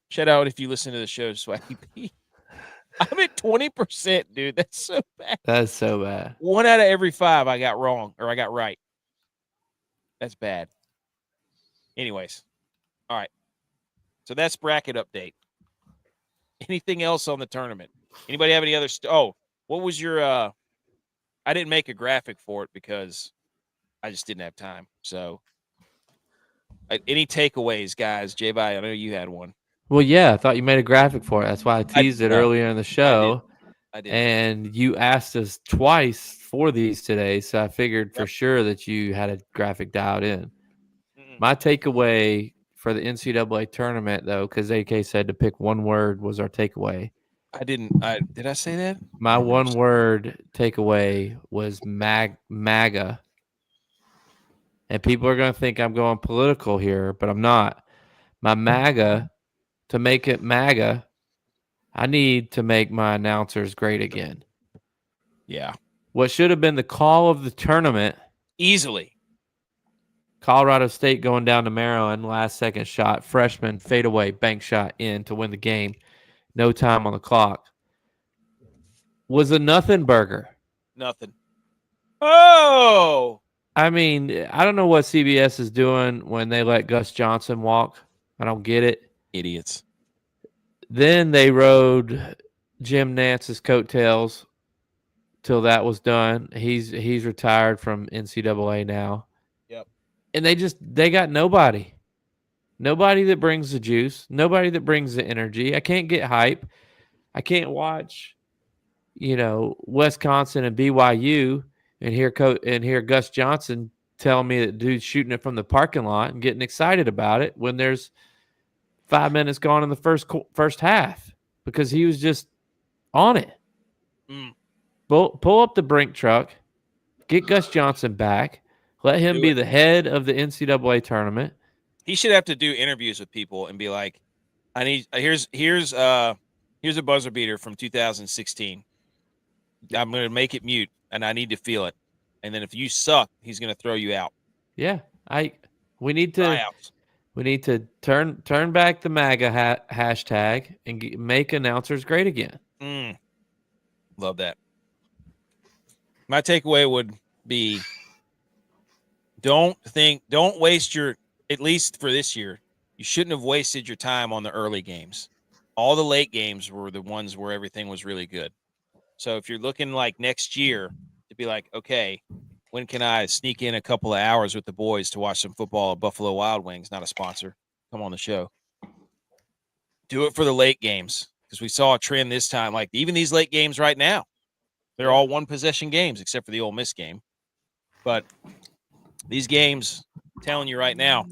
Shout out if you listen to the show, Swaggy P. I'm at 20%, dude. That's so bad. That's so bad. 1 out of every 5 I got wrong or I got right. That's bad. Anyways. All right. So that's bracket update. Anything else on the tournament? Anybody have any other what was your I didn't make a graphic for it because I just didn't have time. So any takeaways, guys? J-Bye, I know you had one. Well, yeah, I thought you made a graphic for it. That's why I teased it earlier in the show. I did. And you asked us twice for these today, so I figured for sure that you had a graphic dialed in. My takeaway for the NCAA tournament, though, because AK said to pick one word was our takeaway. Did I say that? My one word takeaway was MAGA. And people are going to think I'm going political here, but I'm not. My MAGA, to make it MAGA, I need to make my announcers great again. Yeah. What should have been the call of the tournament, Easily. Colorado State going down to Maryland, last second shot, freshman fadeaway bank shot in to win the game. No time on the clock. Was a nothing burger. Nothing. Oh, I mean, I don't know what CBS is doing when they let Gus Johnson walk. I don't get it. idiots. Then they rode Jim Nance's coattails till that was done. He's retired from NCAA now. Yep. And they got nobody. Nobody that brings the juice. Nobody that brings the energy. I can't get hype. I can't watch, Wisconsin and BYU and hear Gus Johnson telling me that dude's shooting it from the parking lot and getting excited about it when there's 5 minutes gone in the first half because he was just on it. Pull up the Brink truck, get Gus Johnson back, let him be the head of the NCAA tournament. He should have to do interviews with people and be like, "I need here's a buzzer beater from 2016. I'm going to make it mute, and I need to feel it. And then if you suck, he's going to throw you out." Yeah, we need to Tryouts. we need to turn back the MAGA hashtag and make announcers great again. Love that. My takeaway would be don't waste at least for this year, you shouldn't have wasted your time on the early games. All the late games were the ones where everything was really good. So if you're looking like next year to be like, okay, when can I sneak in a couple of hours with the boys to watch some football at Buffalo Wild Wings, not a sponsor, come on the show. Do it for the late games because we saw a trend this time. Like even these late games right now, they're all one possession games except for the Ole Miss game. But these games, I'm telling you right now,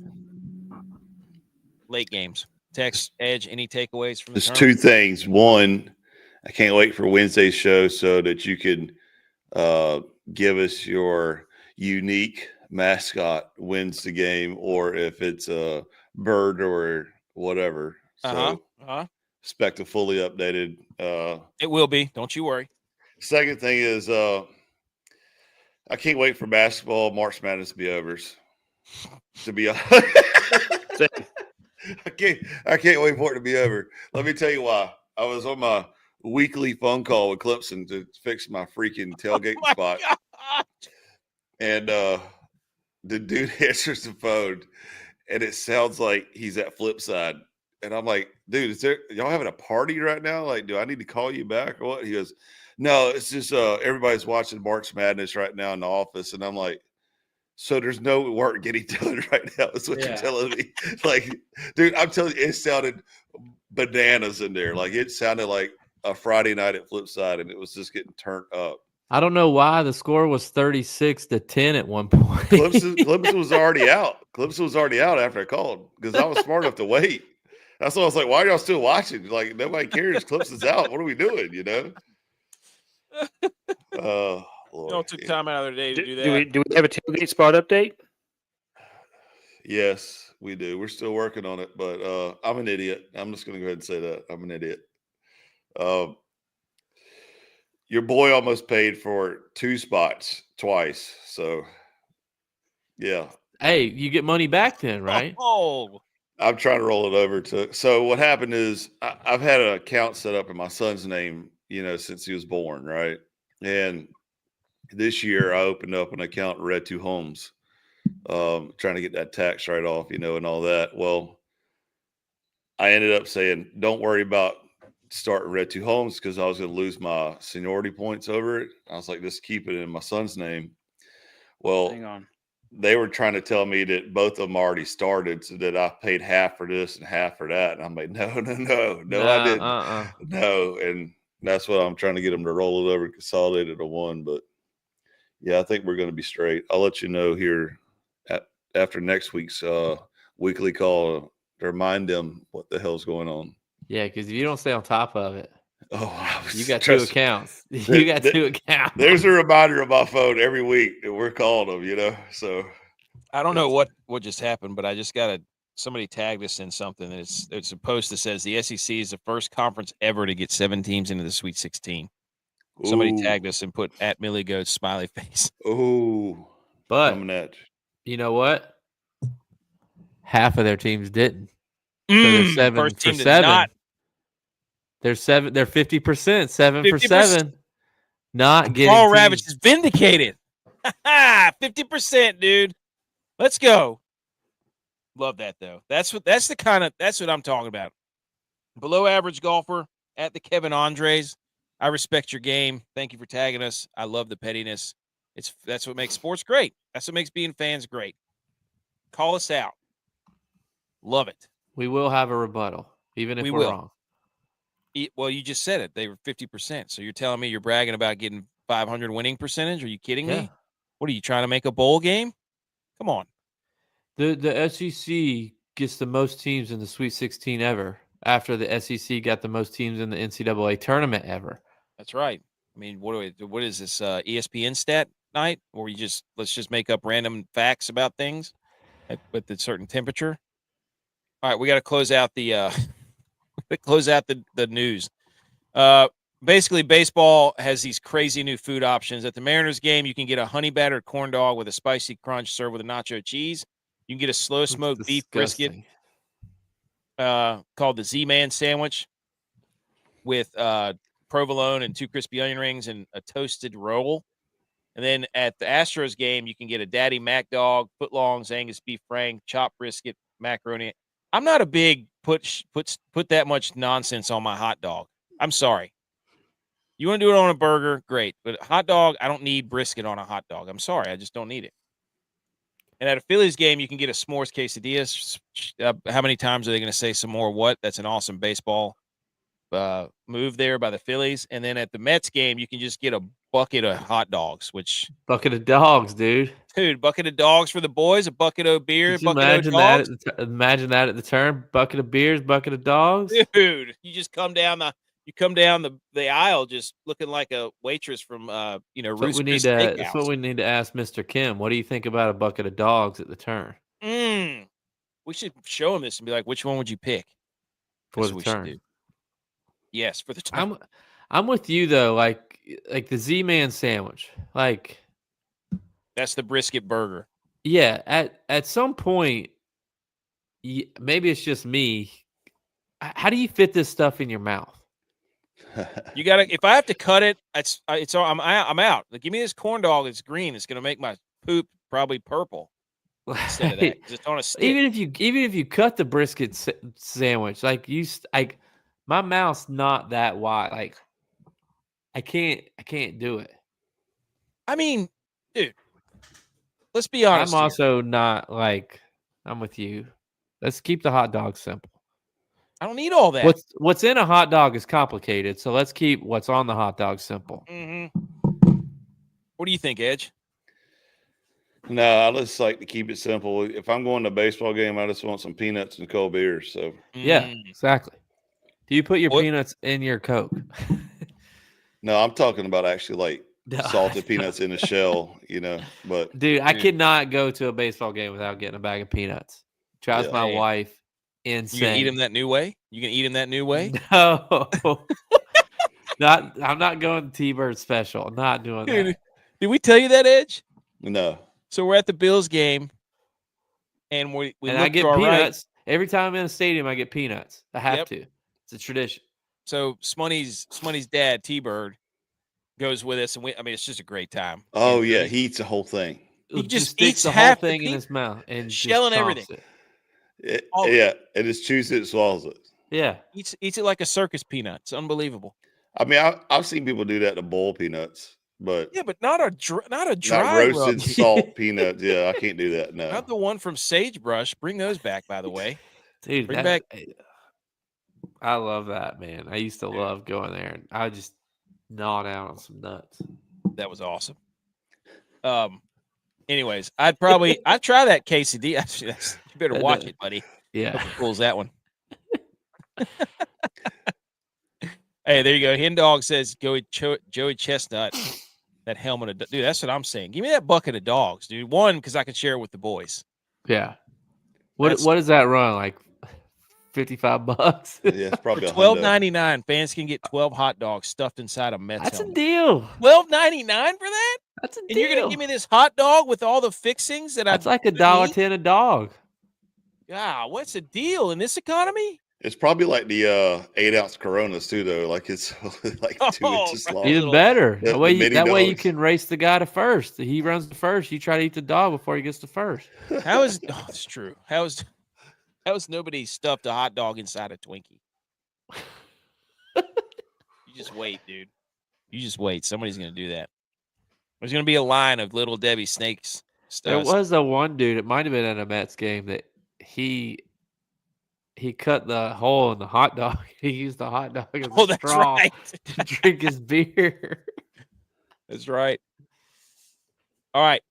late games. Text, Edge, any takeaways from the There's tournament? two things. One, I can't wait for Wednesday's show so that you can give us your unique mascot wins the game, or if it's a bird or whatever. So expect a fully updated. It will be. Don't you worry. Second thing is I can't wait for basketball March Madness to be over. To be honest. I can't wait for it to be over. Let me tell you why. I was on my weekly phone call with Clemson to fix my freaking tailgate spot. God. And the dude answers the phone and it sounds like he's at Flipside. And I'm like, dude, y'all having a party right now? Like, do I need to call you back or what? He goes, no, it's just everybody's watching March Madness right now in the office. And I'm like, so there's no work getting done right now. That's what you're telling me. Like, dude, I'm telling you, it sounded bananas in there. Like, it sounded like a Friday night at Flipside, and it was just getting turned up. I don't know why the score was 36-10 at one point. Clemson was already out. Clemson was already out after I called because I was smart enough to wait. That's why I was like, why are y'all still watching? Like, nobody cares. Clemson's out. What are we doing, Lord. Y'all took time out of their day to do that. Do we have a tailgate spot update? Yes, we do. We're still working on it, but I'm an idiot. I'm just going to go ahead and say that. I'm an idiot. Your boy almost paid for 2 spots twice. So, yeah. Hey, you get money back then, right? Oh. I'm trying to roll it over to. So what happened is I've had an account set up in my son's name, since he was born, right? And this year I opened up an account in Red 2 Homes, trying to get that tax write-off, and all that. Well, I ended up saying, don't worry about starting Red 2 Homes because I was going to lose my seniority points over it. I was like, just keep it in my son's name. Well, hang on. They were trying to tell me that both of them already started, so that I paid half for this and half for that. And I'm like, no, I didn't. No. And that's what I'm trying to get them to roll it over and consolidate it to one. But yeah, I think we're going to be straight. I'll let you know here after next week's weekly call to remind them what the hell's going on. Yeah, because if you don't stay on top of it, you got 2 accounts. You got 2 accounts. There's a reminder on my phone every week that we're calling them, So I don't know what just happened, but I just got somebody tagged us in something. It's a post that says the SEC is the first conference ever to get 7 teams into the Sweet 16. Somebody Ooh. tagged us and put at Millie Goats smiley face. Ooh. But Coming at you. you know what? Half of their teams didn't. So they're 7 First for team to 7. not They're 7. They're 50%. 7 for 50%. 7. Not getting Paul teams. Ravitch is vindicated. 50%, dude. Let's go. Love that though. That's what I'm talking about. Below average golfer at the Kevin Andres. I respect your game. Thank you for tagging us. I love the pettiness. That's what makes sports great. That's what makes being fans great. Call us out. Love it. We will have a rebuttal, even if We we're will. wrong. Well, you just said it. They were 50%. So you're telling me you're bragging about getting 500 winning percentage? Are you kidding Yeah. me? What are you trying to make a bowl game? Come on. The SEC gets the most teams in the Sweet 16 ever after the SEC got the most teams in the NCAA tournament ever. That's right. I mean, what is this ESPN stat night, or let's just make up random facts about things with a certain temperature? All right, we got to close out the the news. Basically, baseball has these crazy new food options. At the Mariners game, you can get a honey battered corn dog with a spicy crunch served with a nacho cheese. You can get a slow smoked beef brisket called the Z-Man sandwich with provolone and 2 crispy onion rings and a toasted roll. And then at the Astros game, you can get a Daddy Mac dog, footlongs, Angus beef frank, chopped brisket, macaroni. I'm not a big put that much nonsense on my hot dog. I'm sorry. You want to do it on a burger, great. But hot dog, I don't need brisket on a hot dog. I'm sorry, I just don't need it. And at a Phillies game, you can get a s'mores quesadilla. How many times are they going to say some more what? That's an awesome baseball move there by the Phillies. And then at the Mets game, you can just get a bucket of hot dogs, bucket of dogs, dude. Dude, bucket of dogs for the boys, a bucket of beer, Could you bucket imagine of dogs. imagine that at the turn? Bucket of beers, bucket of dogs. Dude, you just come down the aisle just looking like a waitress from That's Ruth's what Chris that's what Steakhouse. we need to ask Mr. Kim. What do you think about a bucket of dogs at the turn We should show him this and be like, which one would you pick? for That's the what we should turn? do. Yes, for the turn. I'm with you though. Like the Z-Man sandwich. Like That's the brisket burger. yeah, at some point, maybe it's just me. How do you fit this stuff in your mouth? You gotta. If I have to cut it, I'm out. Like, give me this corn dog. It's green. It's gonna make my poop probably purple instead of that. 'Cause it's on a stick. Even if you cut the brisket sandwich, like my mouth's not that wide. Like I can't do it. I mean, dude, let's be honest. I'm also not like I'm with you. Let's keep the hot dog simple. I don't need all that. What's in a hot dog is complicated, so let's keep what's on the hot dog simple. Mm-hmm. What do you think, Edge? No, I just like to keep it simple. If I'm going to a baseball game, I just want some peanuts and cold beers. So yeah, exactly. Do you put your peanuts in your Coke? No, I'm talking about actually like salted peanuts in a shell, But dude, I cannot go to a baseball game without getting a bag of peanuts. Drives my wife insane. You gonna eat him that new way? No. I'm not going T-Bird special. I'm not doing that. Did we tell you that, Edge? No. So we're at the Bills game, and I get peanuts. Right. Every time I'm in a stadium, I get peanuts. I have to. It's a tradition. So Smoney's dad, T-Bird, goes with us, and it's just a great time. Oh, yeah. He eats the whole thing. He just sticks eats the whole thing in his mouth and shelling everything. And just chews it, swallows it. Yeah, eats it like a circus peanut. It's unbelievable. I mean, I've seen people do that to bowl peanuts, but not a dry not roasted salt peanuts. Yeah, I can't do that. No, not the one from Sagebrush. Bring those back, by the way, dude. Bring back. I love that, man. I used to love going there, and I would just gnaw down on some nuts. That was awesome. Anyways, I'd try that quesadilla. You better watch it, buddy. Yeah, how cool is that one? Hey, there you go. Hen Dog says Joey Chestnut. That helmet of dude. That's what I'm saying. Give me that bucket of dogs, dude. One, because I can share it with the boys. Yeah. What does that run like? $55. Yeah, it's probably For a hundo. $12.99, fans can get 12 hot dogs stuffed inside a Mets That's a helmet. deal. $12.99 for that? That's a And deal. you're gonna give me this hot dog with all the fixings that That's I like couldn't eat? $1.10 a dog. God, what's the deal in this economy? It's probably like the 8-ounce Coronas too, though. Like it's like 2 Oh, inches right. long. Even little- better. The That mini way you dogs. can race the guy to first. He runs to first. You try to eat the dog before he gets to first. How is it's true. How is nobody stuffed a hot dog inside a Twinkie? You just wait, dude. You just wait. Somebody's gonna do that. There's gonna be a line of little Debbie snakes. There was a one dude, it might have been at a Mets game, that he cut the hole in the hot dog. He used the hot dog as a that's straw right. to drink his beer. That's right. All right.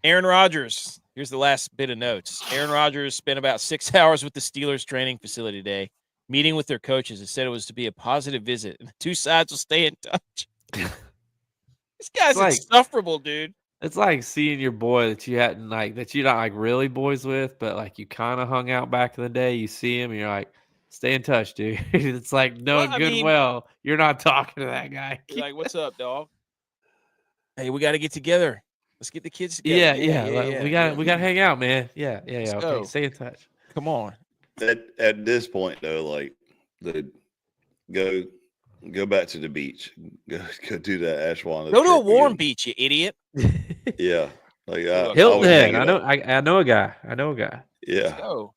Aaron Rodgers. Here's the last bit of notes. Aaron Rodgers spent about 6 hours with the Steelers training facility today, meeting with their coaches, and said it was to be a positive visit, and the two sides will stay in touch. This guy's like- insufferable, dude. It's like seeing your boy that you hadn't that you're not like really boys with, but like you kind of hung out back in the day. You see him and you're like, stay in touch, dude. It's like knowing you're not talking to that guy. You're like, what's up, dog? Hey, we got to get together. Let's get the kids together. Yeah. We got to hang out, man. Yeah. Let's Okay, go. stay in touch. Come on. At this point, though, like go back to the beach. Go do that Ashwan. Go to a warm beach, you idiot. Yeah, like Hilton Head. I I know a guy. Yeah. Let's go.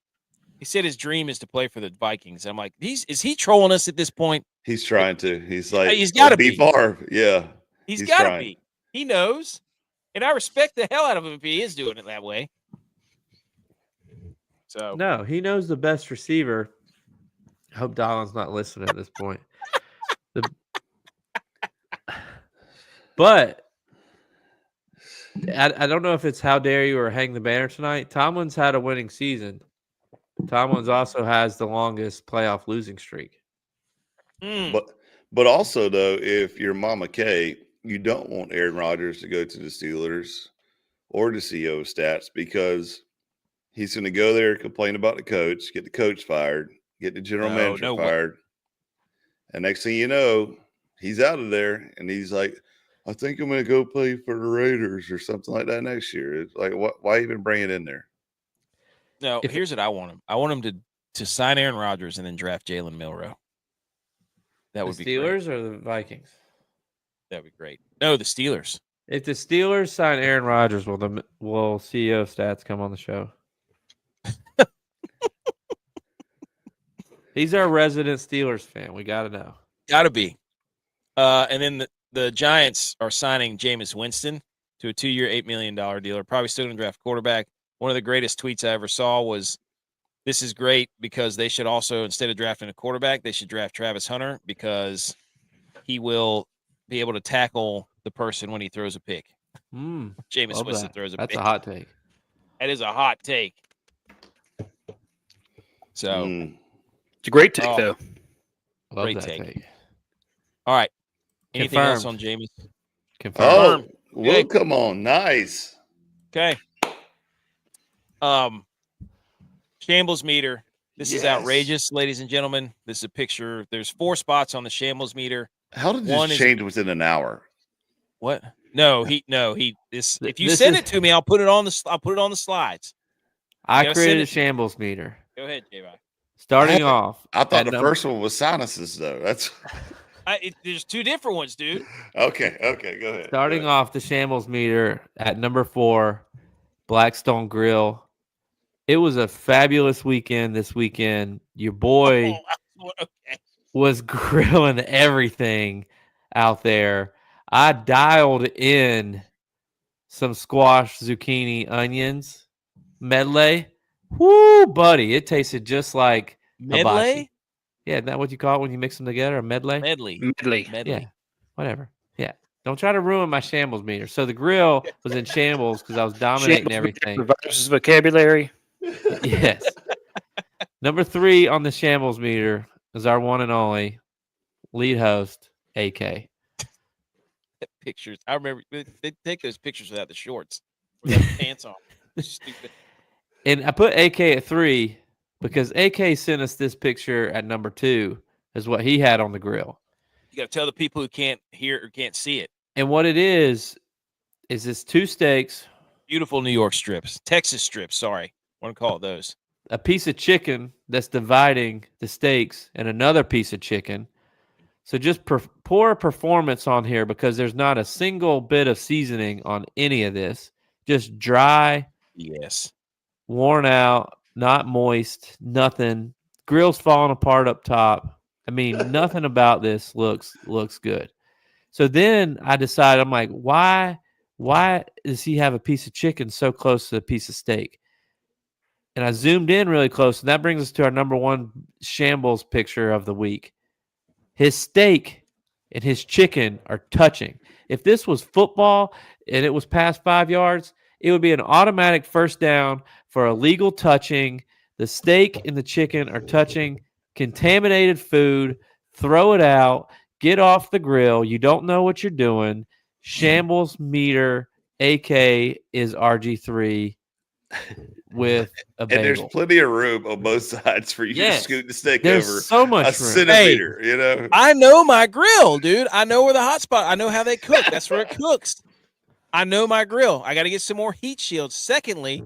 He said his dream is to play for the Vikings. I'm like, is he trolling us at this point? He's trying to. He's like, He's got to be. Favre. Yeah, He's got to be. He knows, and I respect the hell out of him if he is doing it that way. So no, he knows the best receiver. I hope Dolan's not listening at this point. But I don't know if it's how dare you or hang the banner tonight. Tomlin's had a winning season. Tomlin's also has the longest playoff losing streak. But also though, if you're Mama K, you don't want Aaron Rodgers to go to the Steelers or to CEO stats because he's going to go there, complain about the coach, get the coach fired, get the general manager fired, and next thing you know, he's out of there, and he's like, I think I'm going to go play for the Raiders or something like that next year. It's like, why even bring it in there? No, here's what I want him. I want him to sign Aaron Rodgers and then draft Jalen Milroe. That would be Steelers great. or the Vikings? That'd be great. No, the Steelers. If the Steelers sign Aaron Rodgers, will CEO stats come on the show? He's our resident Steelers fan. We got to know. Got to be. And then the Giants are signing Jameis Winston to a 2-year, $8 million deal. Probably still going to draft quarterback. One of the greatest tweets I ever saw was, this is great because they should also, instead of drafting a quarterback, they should draft Travis Hunter because he will be able to tackle the person when he throws a pick. Jameis Winston throws a pick. That's a hot take. That is a hot take. So it's a great take, though. Love great that take. All right. Anything else on Confirmed. Jameis? Confirmed. Oh, well, come on. Nice. Okay. Shambles meter. This is outrageous, ladies and gentlemen. This is a picture. There's 4 spots on the Shambles meter. How did this change within an hour? What? No, if you send it to me, I'll put it on the slides. I created a Shambles meter. Go ahead, J.Y. Starting off. I thought the first one was sinuses, though. That's there's 2 different ones, dude. Okay, go ahead. Starting off the Shambles meter at number 4, Blackstone Grill. It was a fabulous weekend this weekend. Your boy was grilling everything out there. I dialed in some squash, zucchini, onions medley. Woo, buddy. It tasted just like medley. Hibachi. Yeah, isn't that what you call it when you mix them together? A medley? Medley. Yeah, whatever. Yeah. Don't try to ruin my Shambles meter. So the grill was in shambles because I was dominating everything. Versus vocabulary. Yes. Number 3 on the Shambles meter is our one and only lead host, AK. Pictures. I remember they take those pictures without the shorts, without the pants on. Stupid. And I put AK at 3 because AK sent us this picture at number 2 is what he had on the grill. You got to tell the people who can't hear or can't see it. And what it is this 2 steaks, Beautiful New York strips, Texas strips. Sorry, want to call it those. a piece of chicken that's dividing the steaks, and another piece of chicken. So just poor performance on here because there's not a single bit of seasoning on any of this. Just dry, Yes, worn out, not moist, nothing. Grill's falling apart up top. I mean, nothing about this looks good. So then I decided, I'm like, why does he have a piece of chicken so close to a piece of steak? And I zoomed in really close, and that brings us to our number 1 Shambles picture of the week. His steak and his chicken are touching. If this was football and it was past 5 yards, it would be an automatic first down for illegal touching. The steak and the chicken are touching. Contaminated food. Throw it out. Get off the grill. You don't know what you're doing. Shambles meter, AK is RG3 with a bagel. And there's plenty of room on both sides for you to scoot the steak There's over so much a room. centimeter, you know? I know my grill, dude. I know where the hot spot. I know how they cook. That's where it cooks. I know my grill. I got to get some more heat shields. Secondly,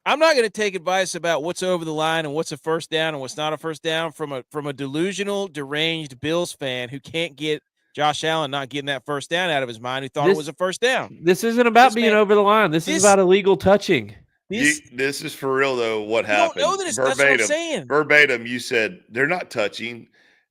I'm not going to take advice about what's over the line and what's a first down and what's not a first down from a delusional, deranged Bills fan who can't get Josh Allen not getting that first down out of his mind, who thought it was a first down. This isn't about being over the line. This is about illegal touching. This is for real, though, what happened. Don't know that that's what I'm saying. Verbatim, you said they're not touching.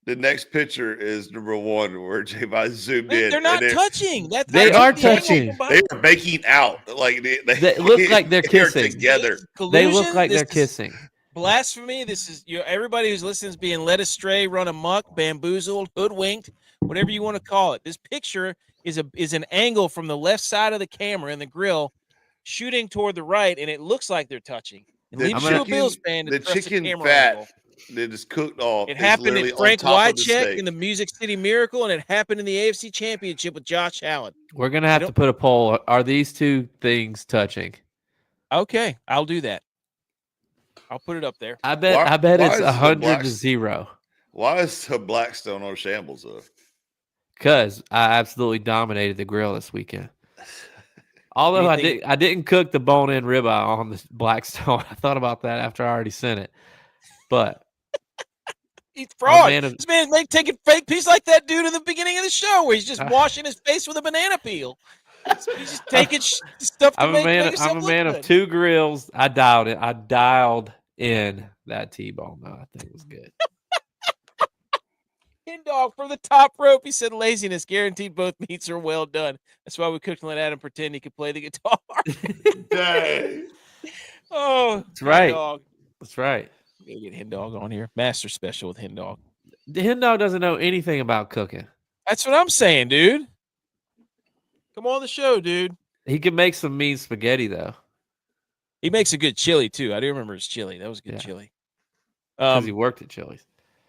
The next picture is number 1 where Jameis zoomed in. They're not touching. They are touching. They are making out. Like they look like they're kissing together. They look like they're kissing. Blasphemy. This is everybody who's listening is being led astray, run amok, bamboozled, hoodwinked, whatever you want to call it. This picture is an angle from the left side of the camera in the grill, shooting toward the right, and it looks like they're touching. And leave you a Bills fan to the trust chicken the camera fat angle. that is cooked off. It happened in Frank Wycheck in the the Music City Miracle, and it happened in the AFC Championship with Josh Allen. We're gonna have to put a poll. Are these 2 things touching? Okay, I'll do that. I'll put it up there. I bet it's 100-0. Why is the Blackstone on Shambles though? Because I absolutely dominated the grill this weekend. Although I didn't cook the bone-in ribeye on the Blackstone. I thought about that after I already sent it. But he's fraud. This man's taking fake piece like that dude in the beginning of the show where he's just washing his face with a banana peel. He's just taking stuff to make himself I'm a look man good. of 2 grills. I dialed in that T-bone. No, I think it was good. Hen dog from the top rope. He said laziness guaranteed both meats are well done. That's why we couldn't let Adam pretend he could play the guitar. Dang. Oh, that's right. Dog. That's right. Gotta get Hen Dog on here. Master special with Hen Dog. The Hen Dog doesn't know anything about cooking. That's what I'm saying, dude. Come on the show, dude. He can make some mean spaghetti, though. He makes a good chili, too. I do remember his chili. That was good chili. Because he worked at Chili's.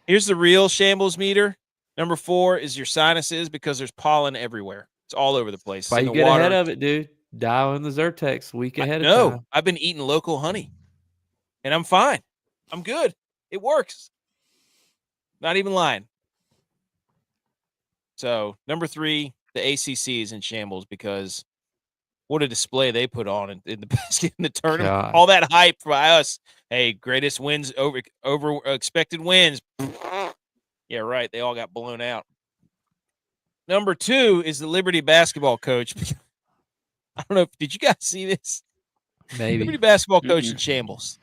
Here's the real Shambles meter. Number 4 is your sinuses because there's pollen everywhere. It's all over the place. Why you get ahead of it, dude? Dial in the Zyrtex week ahead of time. No, I've been eating local honey, and I'm fine. I'm good. It works. Not even lying. So, number 3, the ACC is in shambles because what a display they put on in the basket in the tournament. God. All that hype by us. Hey, greatest wins over expected wins. Yeah, right. They all got blown out. Number 2 is the Liberty basketball coach. I don't know. Did you guys see this? Maybe. Liberty basketball coach in shambles.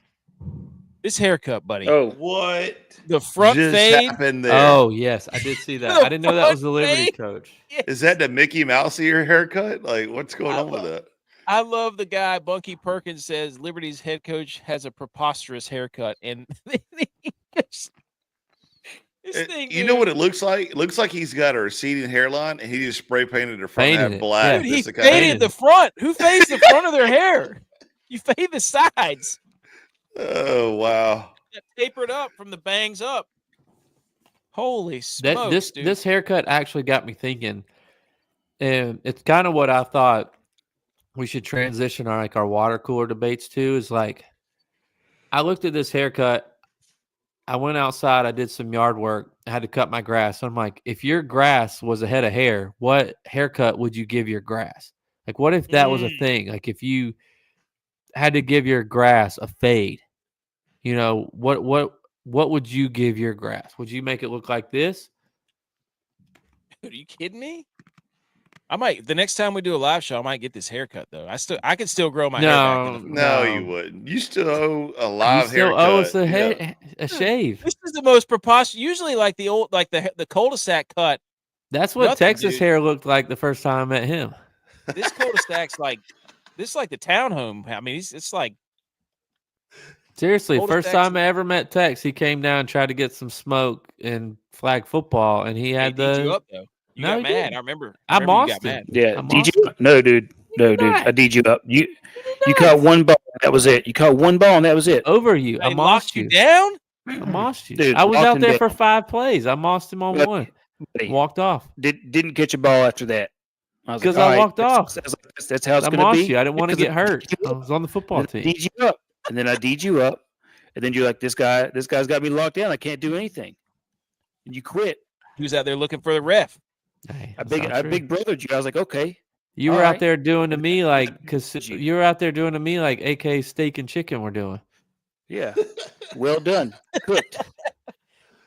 This haircut, buddy. Oh, What? The front just fade. happened there? Oh, yes. I did see that. I didn't know that was the Liberty fade. coach. Is that the Mickey Mouse ear haircut? Like, what's going on with that? I love the guy. Bunky Perkins says Liberty's head coach has a preposterous haircut, and this thing, You know what it looks like? It looks like he's got a receding hairline, and he just spray painted the front Painted half it, black. Dude, he just to kinda- faded the front. Who fades the front of their hair? You fade the sides. Oh wow! That tapered up from the bangs up. Holy smokes, dude. This haircut actually got me thinking, and it's kind of what I thought we should transition our water cooler debates to. Is like, I looked at this haircut. I went outside. I did some yard work. I had to cut my grass. I'm like, if your grass was a head of hair, what haircut would you give your grass? Like, what if that was a thing? Like, if you had to give your grass a fade, what would you give your grass? Would you make it look like this? Dude, are you kidding me? I might the next time we do a live show, I might get this haircut though. I could still grow my hair back. In the No, you wouldn't. You still owe a live You still haircut. owe us a shave. This is the most preposterous. Usually, like the cul-de-sac cut. That's what Nothing, Texas dude. hair looked like the first time I met him. This cul-de-sac's like this is like the townhome. I mean, it's like Seriously, Cul-de-sacs first time I ever met Tex, he came down and tried to get some smoke in flag football, and he had beat you up though. You No, got he mad. didn't. I remember. I you mossed got mad. him. Yeah, I did mossed you? No, dude. No, dude. not. I did you up. You caught one ball. That was it. You caught one ball, and that was it. over you. I They locked mossed you you. down. I mossed you. Dude, I was locked out him there down. for 5 plays. I mossed him on Buddy, one. buddy, Walked off didn't catch a ball after that. I was like, because all I right, walked off. That's how it's I going to be. mossed you. I didn't want to Because get hurt. I I was on the football team. D'd you up, and then I D'd you up, and then you're like, this guy's got me locked down. I can't do anything, and you quit. He was out there looking for the ref. Hey, I that's not true. big brothered you. I was like, okay, You were all out right. there doing to me like because You- you were out there doing to me like AK steak and chicken were doing. yeah, well done, cooked.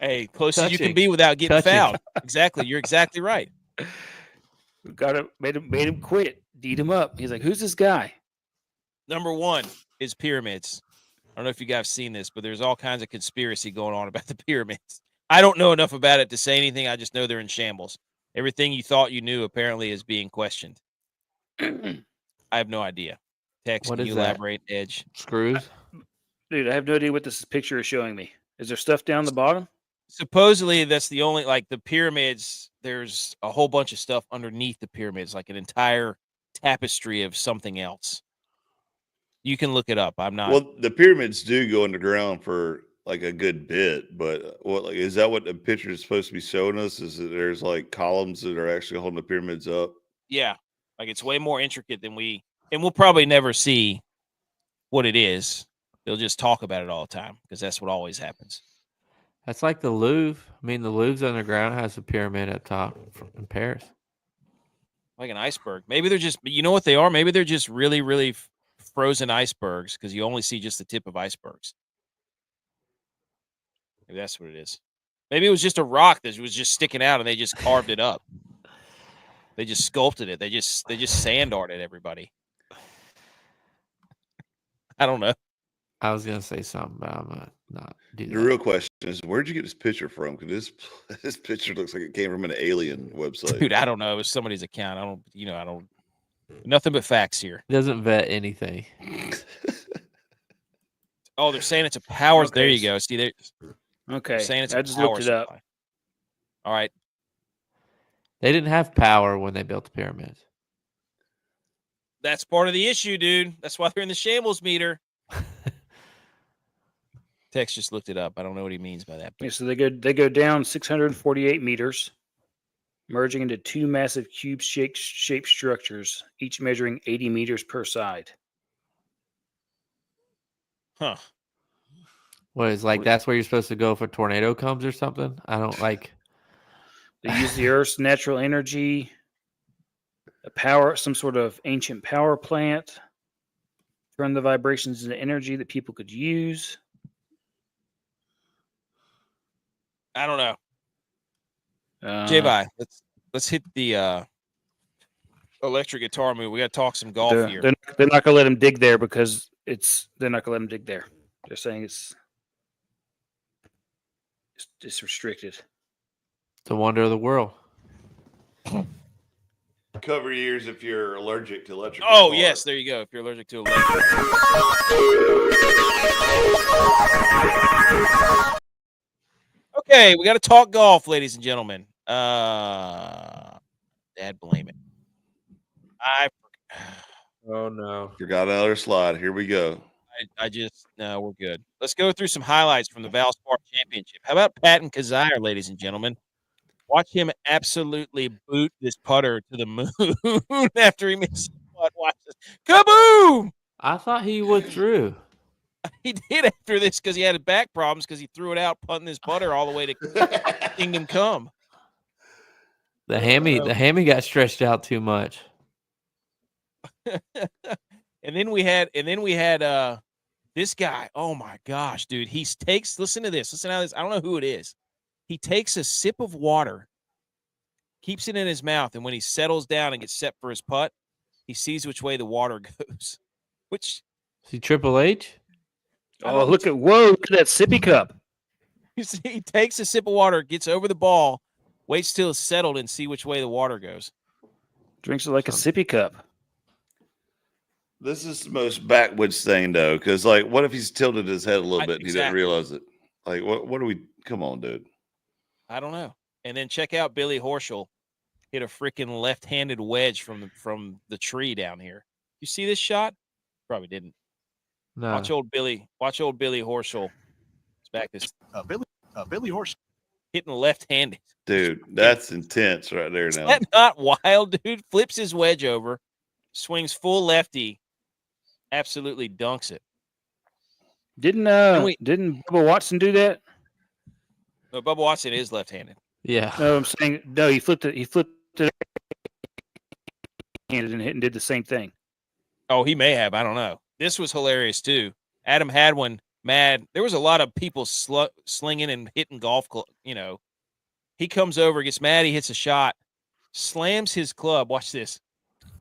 Hey, close as you can Touching. be without getting Touching. fouled. Exactly. You're exactly right. Got it. Made him quit. D'd him up. He's like, who's this guy? Number one is pyramids. I don't know if you guys have seen this, but there's all kinds of conspiracy going on about the pyramids. I don't know enough about it to say anything. I just know they're in shambles. Everything you thought you knew apparently is being questioned. I have no idea. Tex, What can is you that? elaborate, Edge? Screws. Dude, I have no idea what this picture is showing me. Is there stuff down the bottom? Supposedly, that's the only, like the pyramids, there's a whole bunch of stuff underneath the pyramids, like an entire tapestry of something else. You can look it up. I'm not. Well, the pyramids do go underground for like a good bit, but is that what the picture is supposed to be showing us? Is that there's like columns that are actually holding the pyramids up? Yeah. Like it's way more intricate than we'll probably never see what it is. They'll just talk about it all the time because that's what always happens. That's like the Louvre. I mean, the Louvre's underground has a pyramid up top in Paris. Like an iceberg. Maybe they're just, you know what they are? Maybe they're just really, really frozen icebergs because you only see just the tip of icebergs. Maybe that's what it is. Maybe it was just a rock that was just sticking out and they just carved it up. They just sculpted it. They just sand arted everybody. I don't know. I was gonna say something, but I'm not do The that. real question is, where'd you get this picture from? Because this picture looks like it came from an alien website. Dude, I don't know. It was somebody's account. I don't nothing but facts here. It doesn't vet anything. Oh, they're saying it's a power. Okay. There you go. See, they're Okay, saying it's I a just power looked it up. supply. All right. They didn't have power when they built the pyramids. That's part of the issue, dude. That's why they're in the shambles meter. Tex just looked it up. I don't know what he means by that. Yeah, so they go down 648 meters, merging into two massive cube-shaped structures, each measuring 80 meters per side. Huh. What is like that's where you're supposed to go if a tornado comes or something? I don't like. They use the Earth's natural energy, some sort of ancient power plant, turn the vibrations into energy that people could use. I don't know. J-Bye, let's hit the electric guitar move. We got to talk some golf here. They're not going to let him dig there because they're not going to let him dig there. They're saying it's restricted. It's a wonder of the world. Cover your ears if you're allergic to electric. Oh, guitar. yes, there you go. If you're allergic to electric. Okay, we got to talk golf, ladies and gentlemen. Dad, blame it. Oh no. Forgot another slide. Here we go. No, we're good. Let's go through some highlights from the Valspar Championship. How about Patton Kazire, ladies and gentlemen? Watch him absolutely boot this putter to the moon after he missed the putt. Watch this. Kaboom! I thought he withdrew. He did after this because he had back problems because he threw it out punting his putter all the way to Kingdom Come. The hammy got stretched out too much. and then we had this guy. Oh my gosh, dude. Listen to this. Listen how this. I don't know who it is. He takes a sip of water, keeps it in his mouth, and when he settles down and gets set for his putt, he sees which way the water goes. Which See Triple H? Oh, look at that sippy cup. You see, he takes a sip of water, gets over the ball, waits till it's settled, and see which way the water goes. Drinks it like a sippy cup. This is the most backwoods thing, though, because, like, what if he's tilted his head a little bit and he didn't realize it? Like, what do we – come on, dude. I don't know. And then check out Billy Horschel hit a freaking left-handed wedge from the tree down here. You see this shot? Probably didn't. No. Watch old Billy Horschel. It's back this Billy Horschel hitting left-handed. Dude, that's intense right there now. Is that not wild, dude? Flips his wedge over, swings full lefty, absolutely dunks it. Didn't Bubba Watson do that? No, Bubba Watson is left-handed. Yeah. No, I'm saying no. He flipped it handed and hit and did the same thing. Oh, he may have. I don't know. This was hilarious too. Adam had one mad. There was a lot of people slinging and hitting golf. He comes over, gets mad. He hits a shot, slams his club. Watch this.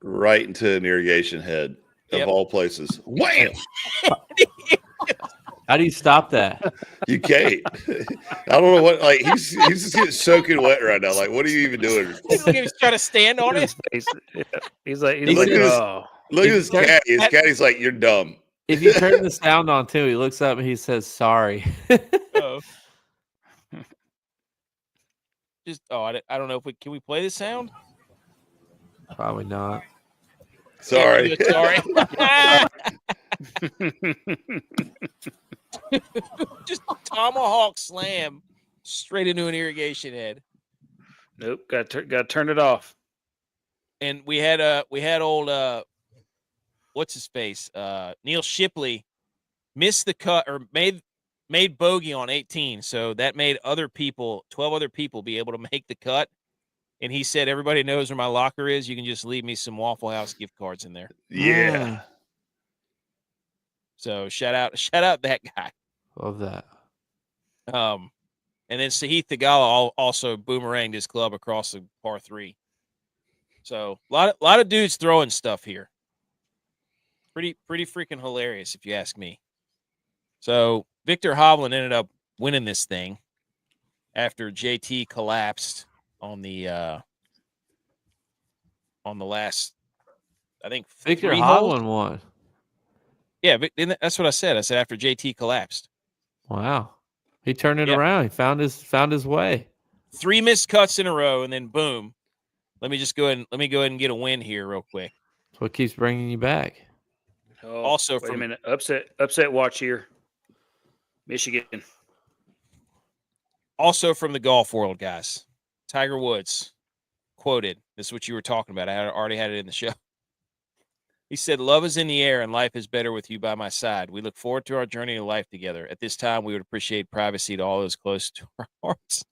Right into an irrigation head of all places. Wham! How do you stop that? You can't. I don't know what. Like he's just getting soaking wet right now. Like, what are you even doing? He's trying to stand on it. He's like, look at this cat. His caddy's like, you're dumb. If you turn the sound on too, he looks up and he says, "Sorry." Oh. I don't know if can we play the sound? Probably not. Sorry. Sorry. Just tomahawk slam straight into an irrigation head. Nope, got to turn it off. And we had old what's his face? Neil Shipley missed the cut or made bogey on 18, so that made 12 other people be able to make the cut. And he said, "Everybody knows where my locker is. You can just leave me some Waffle House gift cards in there." Yeah. So shout out that guy. Love that. And then Sahith Theegala also boomeranged his club across the par 3. So a lot of dudes throwing stuff here. Pretty freaking hilarious, if you ask me. So Viktor Hovland ended up winning this thing after JT collapsed on the last, I think, Viktor 3 holes. Hovland won. Yeah, that's what I said. I said after JT collapsed. Wow. He turned it around. He found his way. 3 missed cuts in a row, and then boom. Let me go ahead and get a win here real quick. That's what keeps bringing you back. Oh, Also wait a minute. Upset watch here. Michigan. Also from the golf world, guys. Tiger Woods quoted. This is what you were talking about. I already had it in the show. He said, "Love is in the air and life is better with you by my side. We look forward to our journey of life together. At this time, we would appreciate privacy to all those close to our hearts."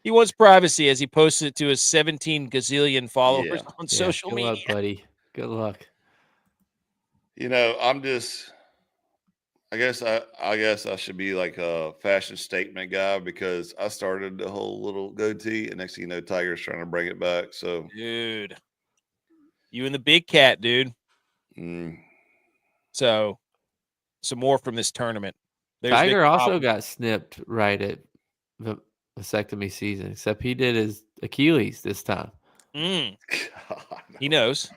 He wants privacy as he posted it to his 17 gazillion followers on social media. Good luck, buddy. Good luck. I guess I should be like a fashion statement guy because I started the whole little goatee, and next thing you know, Tiger's trying to bring it back. So, Dude, you and the big cat, dude. So, some more from this tournament. Tiger also got snipped right at the vasectomy season, except he did his Achilles this time. God. He knows.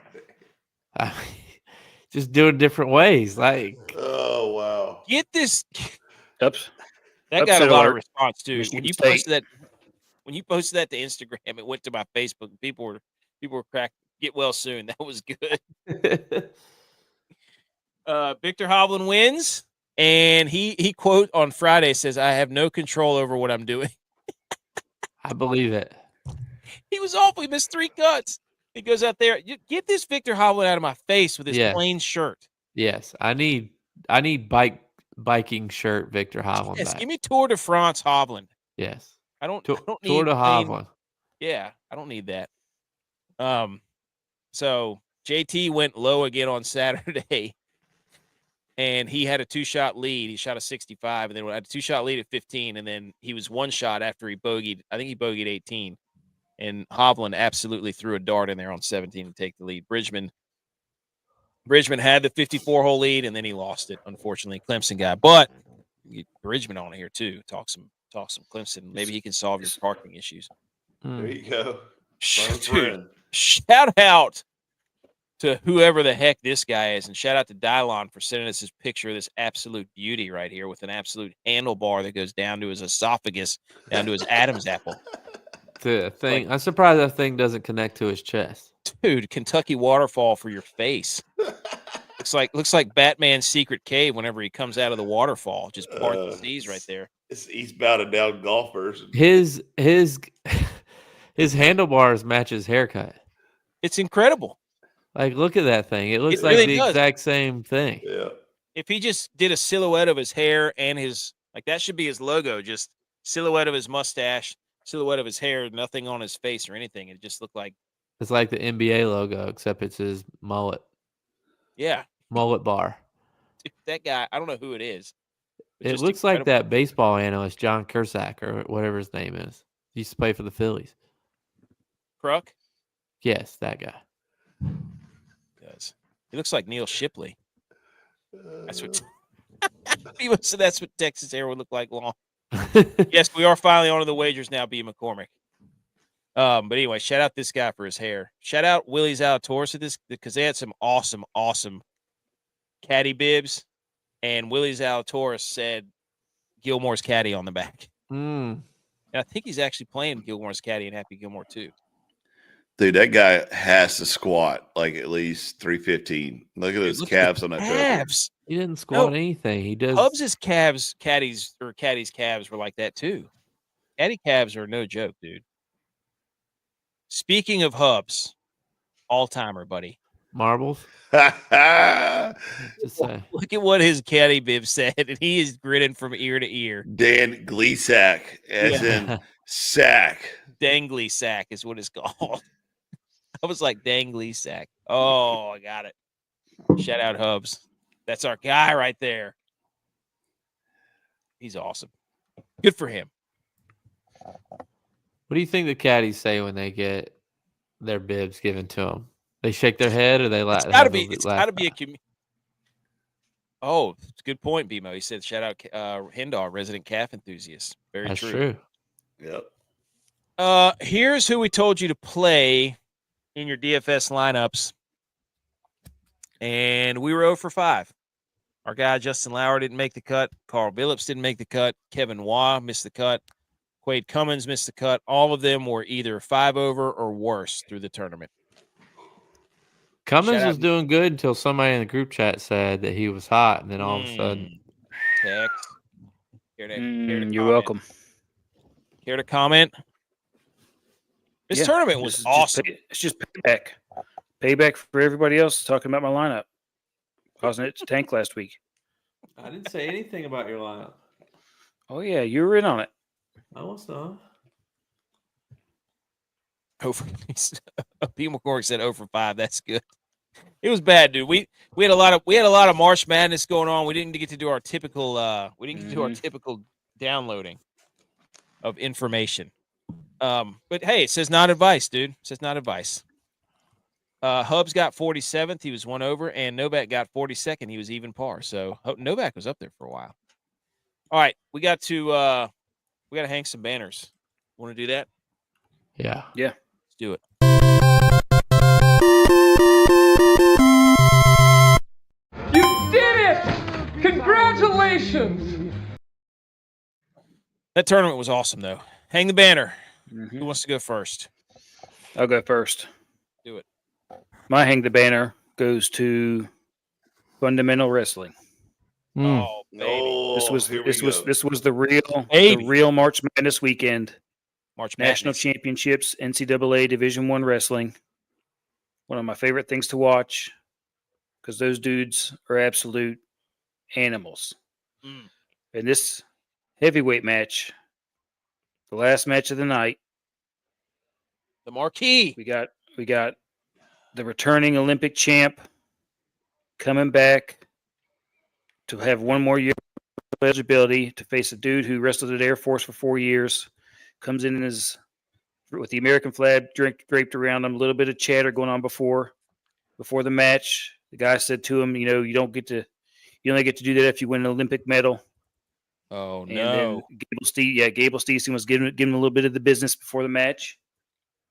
Just do it different ways. Like, oh wow! Get this. Oops. That got a lot of response too. Michigan When you State. posted that to Instagram, it went to my Facebook. People were cracked. Get well soon. That was good. Viktor Hovland wins, and he quote on Friday says, "I have no control over what I'm doing." I believe it. He was awful. He missed 3 cuts. He goes out there. Get this Viktor Hovland out of my face with his plain shirt. Yes, I need biking shirt Viktor Hovland Yes, back. give me Tour de France Hovland. Yes. I don't Tour need de plain- Hovland. Yeah, I don't need that. So JT went low again on Saturday, and he had a 2-shot lead. He shot a 65, and then had a 2-shot lead at 15, and then he was 1 shot after he bogeyed. I think he bogeyed 18, and Hovland absolutely threw a dart in there on 17 to take the lead. Bridgman had the 54-hole lead, and then he lost it. Unfortunately, Clemson guy, but Bridgman on here too. Talk some Clemson. Maybe he can solve your parking issues. There you go. Dude, Friend. shout out to whoever the heck this guy is, and shout out to Dylon for sending us his picture of this absolute beauty right here with an absolute handlebar that goes down to his esophagus, down to his Adam's apple. The thing, I'm surprised that thing doesn't connect to his chest. Dude, Kentucky waterfall for your face. Looks like Batman's secret cave whenever he comes out of the waterfall. Just part the seas right there. It's eastbound and down golfers. His handlebars match his haircut. It's incredible. Like, look at that thing. It looks It like really the does. exact same thing. Yeah. If he just did a silhouette of his hair and his, like, that should be his logo, just silhouette of his mustache, silhouette of his hair, nothing on his face or anything. It just looked like, It's like the NBA logo, except it's his mullet bar. dude, that guy, I don't know who it is. It's It just looks like incredible. that baseball analyst, John Kursak, or whatever his name is. He used to play for the Phillies. Kruk Yes, that guy. does. He looks like Neil Shipley. That's what that's what Texas hair would look like long. Yes, we are finally on to the wagers now, B. McCormick. But anyway, shout out this guy for his hair. Shout out Willie's Outdoors for this, because they had some awesome caddy bibs, and Willie's Outdoors said Gilmore's caddy on the back. Mm. And I think he's actually playing Gilmore's caddy and Happy Gilmore too. Dude, that guy has to squat like at least 315. Look at those Look calves at on the that trophy. calves. He didn't squat No. anything. He does. Hubs' caddies calves were like that too. Caddy calves are no joke, dude. Speaking of Hubs, all-timer, buddy. Marbles. That's Just say. Look at what his caddy bib said, and he is grinning from ear to ear. Dan Gleesack, as in sack. Dangly sack is what it's called. I was like, dangly sack. Oh, I got it. Shout out Hubs. That's our guy right there. He's awesome. Good for him. What do you think the caddies say when they get their bibs given to them? They shake their head, or they laugh? It's got to be a community. Oh, it's a good point, BMO. He said, shout out Hendar, resident calf enthusiast. Very That's true. true. Yep. Here's who we told you to play in your DFS lineups. And we were 0 for 5. Our guy, Justin Lauer, didn't make the cut. Carl Billups didn't make the cut. Kevin Waugh missed the cut. Quade Cummins missed the cut. All of them were either 5 over or worse through the tournament. Cummins Shout was out- doing good until somebody in the group chat said that he was hot, and then all of a sudden, Text. Care to You're comment? welcome. Care to comment? This Yeah, tournament was awesome. It's just payback. Payback for everybody else talking about my lineup. Causing it to tank last week. I didn't say anything about your lineup. Oh, yeah, you were in on it. I was not. P. McCormick said 0 for 5. That's good. It was bad, dude. We had a lot of March Madness going on. We didn't get to do our typical typical downloading of information. But hey, it says not advice, dude. It says not advice. Hubs got 47th. He was 1 over, and Novak got 42nd. He was even par. So Novak was up there for a while. All right, we got to hang some banners. Want to do that? Yeah. Let's do it. You did it! Congratulations! That tournament was awesome, though. Hang the banner. Mhm. Who wants to go first? I'll go first. Do it. My hang the banner goes to Fundamental Wrestling. Mm. Oh, baby. This was here we go. the Baby. real March Madness weekend. March National Madness. Championships, NCAA Division I wrestling. One of my favorite things to watch because those dudes are absolute animals. Mm. In this heavyweight match, the last match of the night, The marquee. we got the returning Olympic champ coming back to have one more year of eligibility to face a dude who wrestled at Air Force for 4 years. Comes in with the American flag draped around him, a little bit of chatter going on before the match. The guy said to him, you only get to do that if you win an Olympic medal. Oh And then no. Gable Stevenson was giving him a little bit of the business before the match.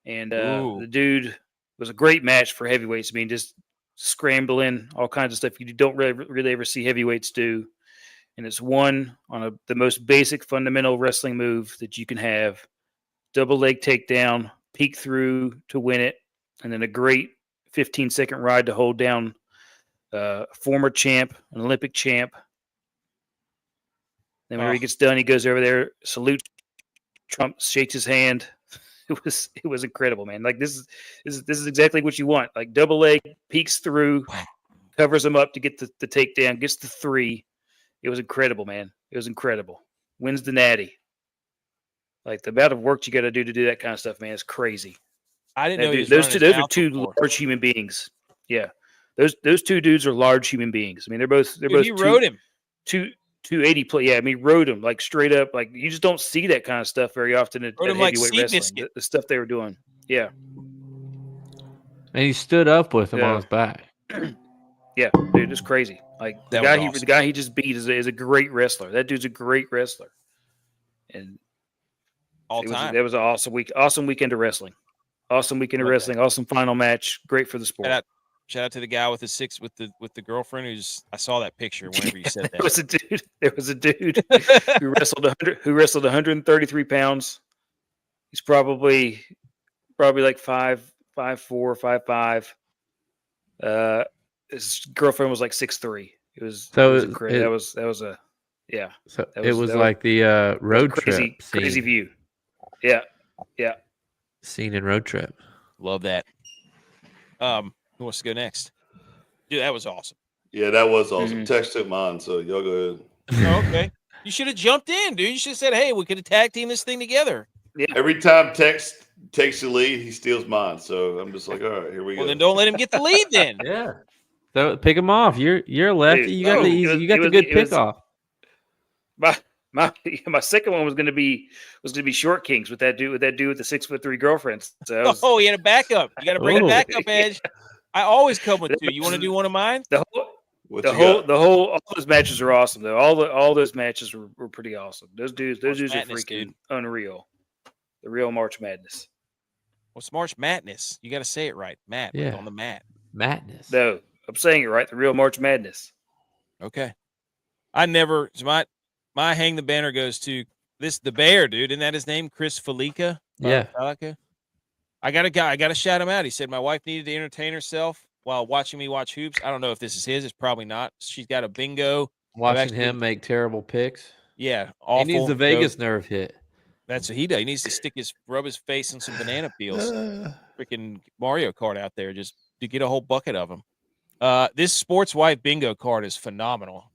And the dude was a great match for heavyweights. I mean, just scrambling, all kinds of stuff you don't really ever see heavyweights do. And it's won on the most basic fundamental wrestling move that you can have. Double leg takedown, peek through to win it, and then a great 15-second ride to hold down former champ, an Olympic champ. Then when he gets done, he goes over there, salutes Trump, shakes his hand. It was incredible, man. Like this is exactly what you want. Like double leg, peeks through, covers him up to get the takedown, gets the 3. It was incredible, man. It was incredible. Wins the natty. Like the amount of work you got to do that kind of stuff, man, is crazy. I didn't know he was those running his are mouth two before. large human beings. Yeah, those two dudes are large human beings. I mean, they're both He rode him. 280 play. Yeah, I mean, rode him like straight up. Like you just don't see that kind of stuff very often at Rode him like heavyweight wrestling. Seabiscuit. The stuff they were doing. Yeah, And he stood up with him Yeah. on his back. yeah, dude, it's crazy. Like the That guy was awesome. the guy he just beat is a great wrestler. That dude's a great wrestler. And All time. that was an awesome weekend of wrestling. Awesome weekend of Love that. wrestling. Awesome final match. Great for the sport. Shout out to the guy with the girlfriend who's. I saw that picture whenever you said that. There was a dude who wrestled 133 pounds. He's probably like 5'4", 5'5". His girlfriend was like 6'3". It was incredible. That was a yeah. So That it was- was that like the road crazy trip scene, crazy view. Yeah. scene in Road Trip. Love that. Who wants to go next? Dude, that was awesome. Yeah, that was awesome. Mhm. Tex took mine, so y'all go ahead. Oh, okay. You should have jumped in, dude. You should have said, "Hey, we could have tag team this thing together." Every time Tex takes the lead, he steals mine. So I'm just like, all right, here we Well, go. then don't let him get the lead. Then Yeah. So pick him off. You're a lefty. Dude, You got no, the it easy. was- You got it the was- good it pick was- off. My second one was gonna be Short Kings with that dude with the 6'3" girlfriend. So I was- oh, he had a backup. You got to bring a Oh. backup edge. I always come with two. You want to do one of mine? the whole What the you whole got? the whole all those matches are awesome though. All those matches were pretty awesome. Those dudes March are Madness, freaking dude. unreal. The real March Madness. What's March Madness? You got to say it right, Matt. Like Yeah. on the mat. Madness. No, I'm saying it right. The real March Madness. Okay. I never. So my hang the banner goes to the bear, dude. Isn't that his name? Chris Felica. Yeah. Felica? I got a guy. I got to shout him out. He said my wife needed to entertain herself while watching me watch hoops. I don't know if this is his. It's probably not. She's got a bingo. Watching actually- him make terrible picks. Yeah, awful. He needs the Vegas nerve hit. That's what he does. He needs to rub his face in some banana peels. Freaking Mario Kart out there just to get a whole bucket of them. This Sports Wife bingo card is phenomenal.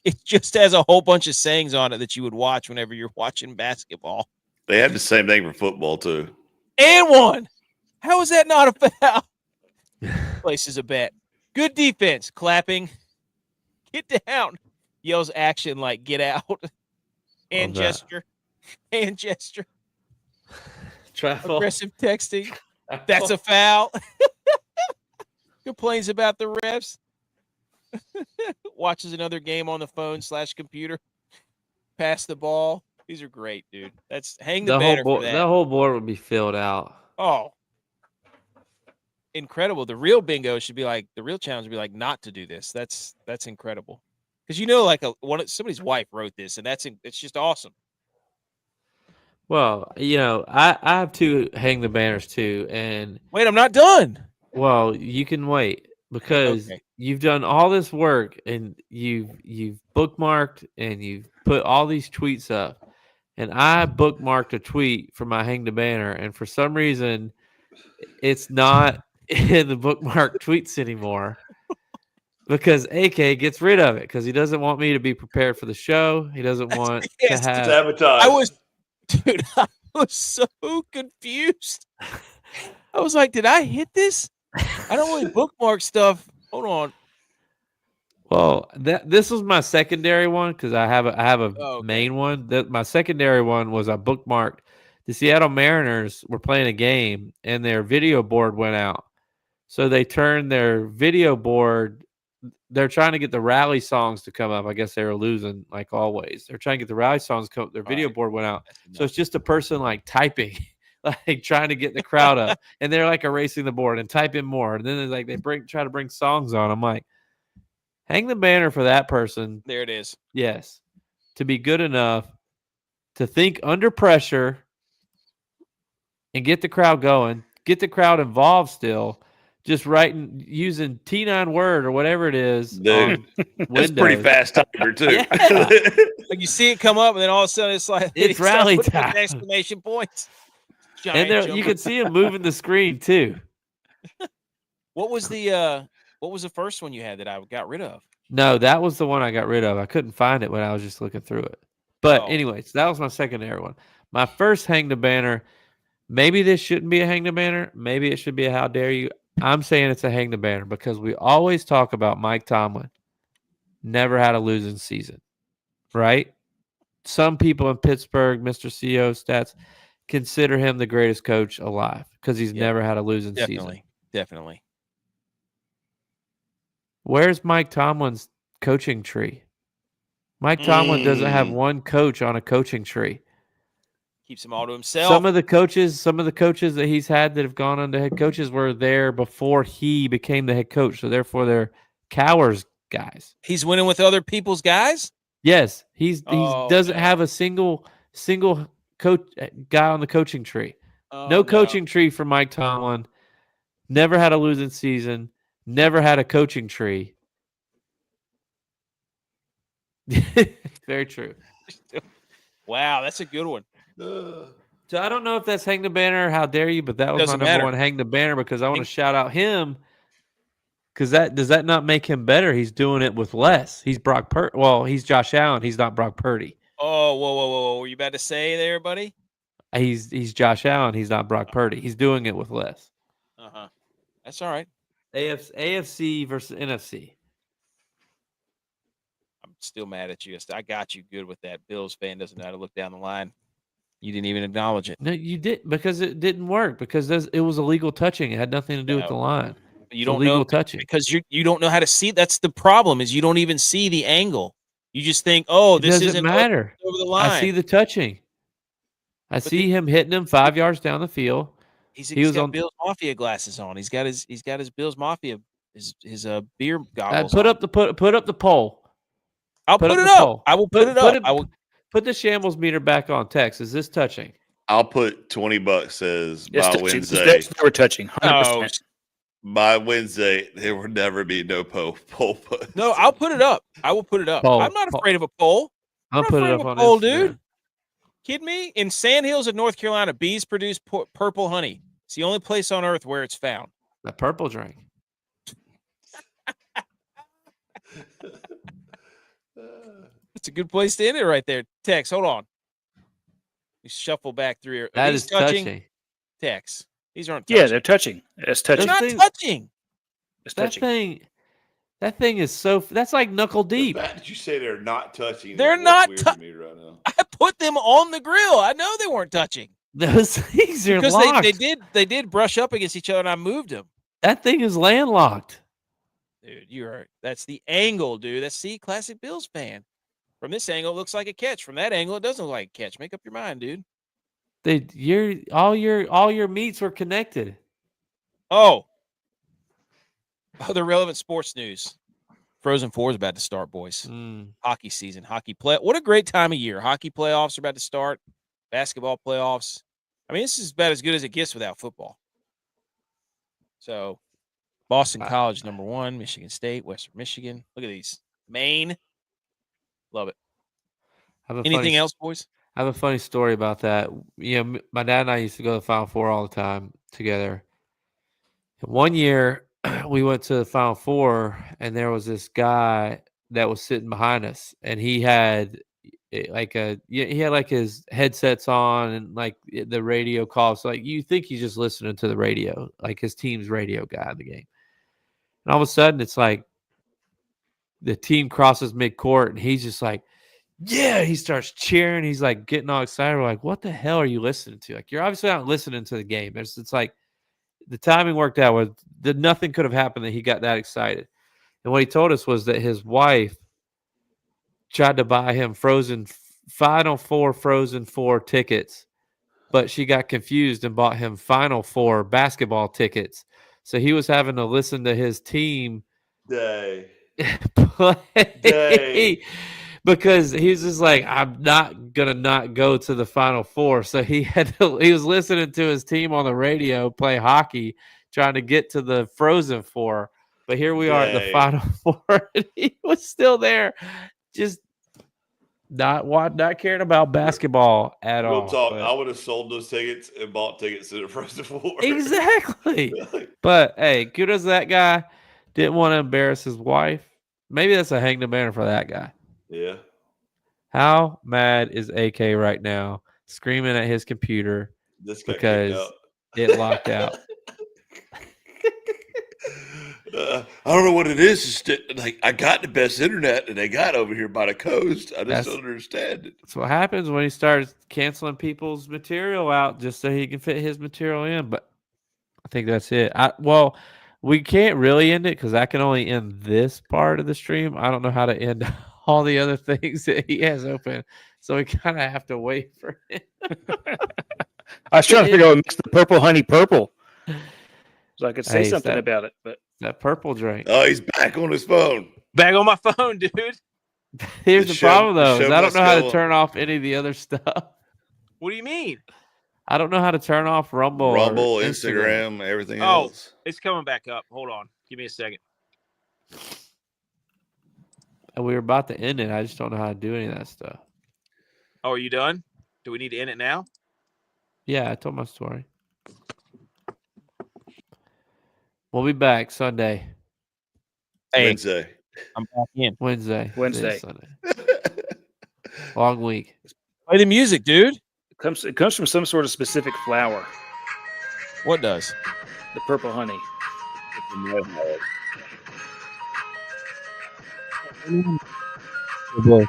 It just has a whole bunch of sayings on it that you would watch whenever you're watching basketball. They had the same thing for football too. And one. How is that not a foul? Places a bet. Good defense. Clapping. Get down. Yells action like get out. And Love that. gesture. And gesture. Travel. Aggressive texting. That's a foul. Complains about the refs. Watches another game on the phone / computer. Pass the ball. These are great, dude. That's hang the the banner whole for board. that. That whole board would be filled out. Oh, incredible! The real bingo should be like the real challenge would be like not to do this. That's incredible because like somebody's wife wrote this, and it's just awesome. Well, I have two hang the banners too, and Wait, I'm not done. well, you can wait because Okay. you've done all this work and you've bookmarked and you've put all these tweets up, and I bookmarked a tweet for my hang the banner, and for some reason, it's not in the bookmark tweets anymore. because AK gets rid of it because he doesn't want me to be prepared for the show. He doesn't want to Yes, have. Sabotage. Dude, I was so confused. I was like, did I hit this? I don't really bookmark stuff. Hold on. Well, this was my secondary one because I have a Oh, okay. main one. My secondary one was I bookmarked. The Seattle Mariners were playing a game and their video board went out. So they turned their video board. They're trying to get the rally songs to come up. I guess they were losing like always. They're trying to get the rally songs to come up. Their video board went out. So it's just a person like typing, like trying to get the crowd up. And they're like erasing the board and typing more. And then they try to bring songs on. I'm like, hang the banner for that person. There it is. Yes. To be good enough to think under pressure and get the crowd going, get the crowd involved still, just using T9 Word or whatever it is. Dude, it's pretty fast timer too. Yeah. Like you see it come up and then all of a sudden it's like it's rally putting time. Exclamation points. And you can see him moving the screen too. What was the first one you had that I got rid of? No, that was the one I got rid of. I couldn't find it when I was just looking through it. But anyways, that was my secondary one. My first hang the banner. Maybe this shouldn't be a hang the banner. Maybe it should be a how dare you. I'm saying it's a hang the banner because we always talk about Mike Tomlin. Never had a losing season, right? Some people in Pittsburgh, Mr. CEO stats, consider him the greatest coach alive because he's never had a losing season. Definitely. Where's Mike Tomlin's coaching tree? Mike Tomlin doesn't have one coach on a coaching tree. Keeps them all to himself. Some of the coaches that he's had that have gone on to head coaches were there before he became the head coach. So therefore they're Cowers guys. He's winning with other people's guys? Yes. He doesn't have a single coach guy on the coaching tree. No coaching tree for Mike Tomlin. Never had a losing season. Never had a coaching tree. Very true. Wow, that's a good one. So I don't know if that's hang the banner or how dare you, but that was my number one hang the banner because I want to shout out him because does that not make him better? He's doing it with less. He's Brock Purdy. Well, he's Josh Allen. He's not Brock Purdy. Oh, whoa. Were you about to say there, buddy? He's Josh Allen. He's not Brock Purdy. He's doing it with less. Uh-huh. That's all right. AFC versus NFC. I'm still mad at you. I got you good with that. Bills fan doesn't know how to look down the line. You didn't even acknowledge it. No, you did because it didn't work because it was illegal touching. It had nothing to do with the line. You don't know touching because you don't know how to see. That's the problem is you don't even see the angle. You just think, oh, this doesn't isn't matter over the line. I see the touching. I see him hitting him 5 yards down the field. He's got Bills Mafia glasses on. He's got his Bills Mafia his beer goggles. Put up the poll. I'll put it up. I will put it up. I will put the Shambles meter back on text. Is this touching? I'll put $20 says by Wednesday. That's never touching. 100%. By Wednesday, there will never be no poll. No, I'll put it up. I will put it up. I'm not afraid of a poll. I'll put it up on poll, Instagram. dude. Kidding me? In Sandhills of North Carolina, bees produce purple honey. It's the only place on earth where it's found. The purple drink. That's a good place to end it right there. Tex, hold on. You shuffle back through here. That is touching. Tex. These aren't touching. Yeah, they're touching. That's touching. They're not touching. It's touching. That thing is that's like knuckle deep. The fact that you say they're not touching. They're not touching right now. I put them on the grill. I know they weren't touching. Those things are because locked. they did brush up against each other and I moved them. That thing is landlocked. Dude, that's the angle, dude. That's classic Bills fan. From this angle, it looks like a catch. From that angle, it doesn't look like a catch. Make up your mind, dude. All your meats were connected. Other relevant sports news. Frozen Four is about to start, boys. Hockey season, what a great time of year. Hockey playoffs are about to start. Basketball playoffs. I mean, this is about as good as it gets without football. So, Boston College, number 1, Michigan State, Western Michigan. Look at these. Maine. Love it. Anything else, boys? I have a funny story about that. You know, my dad and I used to go to the Final Four all the time together. One year, we went to the Final Four, and there was this guy that was sitting behind us, and he had his headsets on and like the radio calls. So, like you think he's just listening to the radio, like his team's radio guy in the game. And all of a sudden, it's like the team crosses midcourt, and he's just like, yeah, he starts cheering. He's like getting all excited. We're like, what the hell are you listening to? Like, you're obviously not listening to the game. It's like the timing worked out where nothing could have happened that he got that excited. And what he told us was that his wife tried to buy him Final Four Frozen 4 tickets, but she got confused and bought him Final Four basketball tickets. So he was having to listen to his team play. Because he was just like, I'm not gonna not go to the Final Four. So he was listening to his team on the radio play hockey, trying to get to the Frozen Four. But here we are at the Final Four, and he was still there, just not caring about basketball at all. Real talk, I would have sold those tickets and bought tickets to the Frozen Four. Exactly. But hey, kudos to that guy. Didn't want to embarrass his wife. Maybe that's a hang the banner for that guy. Yeah. How mad is AK right now, screaming at his computer because it locked out? I don't know what it is. It's just, like, I got the best internet that they got over here by the coast. I just don't understand it. That's what happens when he starts canceling people's material out just so he can fit his material in. But I think that's it. We can't really end it because I can only end this part of the stream. I don't know how to end all the other things that he has open. So we kind of have to wait for him. I was trying to figure out what makes the purple honey purple. So I could say something about it. But that purple drink. Oh, he's back on his phone. Back on my phone, dude. Here's the problem, though, is I don't know how to turn off any of the other stuff. What do you mean? I don't know how to turn off Rumble, Instagram, everything else. It's coming back up. Hold on. Give me a second. And we were about to end it. I just don't know how to do any of that stuff. Oh, are you done? Do we need to end it now? Yeah, I told my story. We'll be back Sunday. Wednesday. I'm back in. Wednesday. Sunday. Long week. Play the music, dude. It comes from some sort of specific flower. What does? The purple honey. Oh, boy.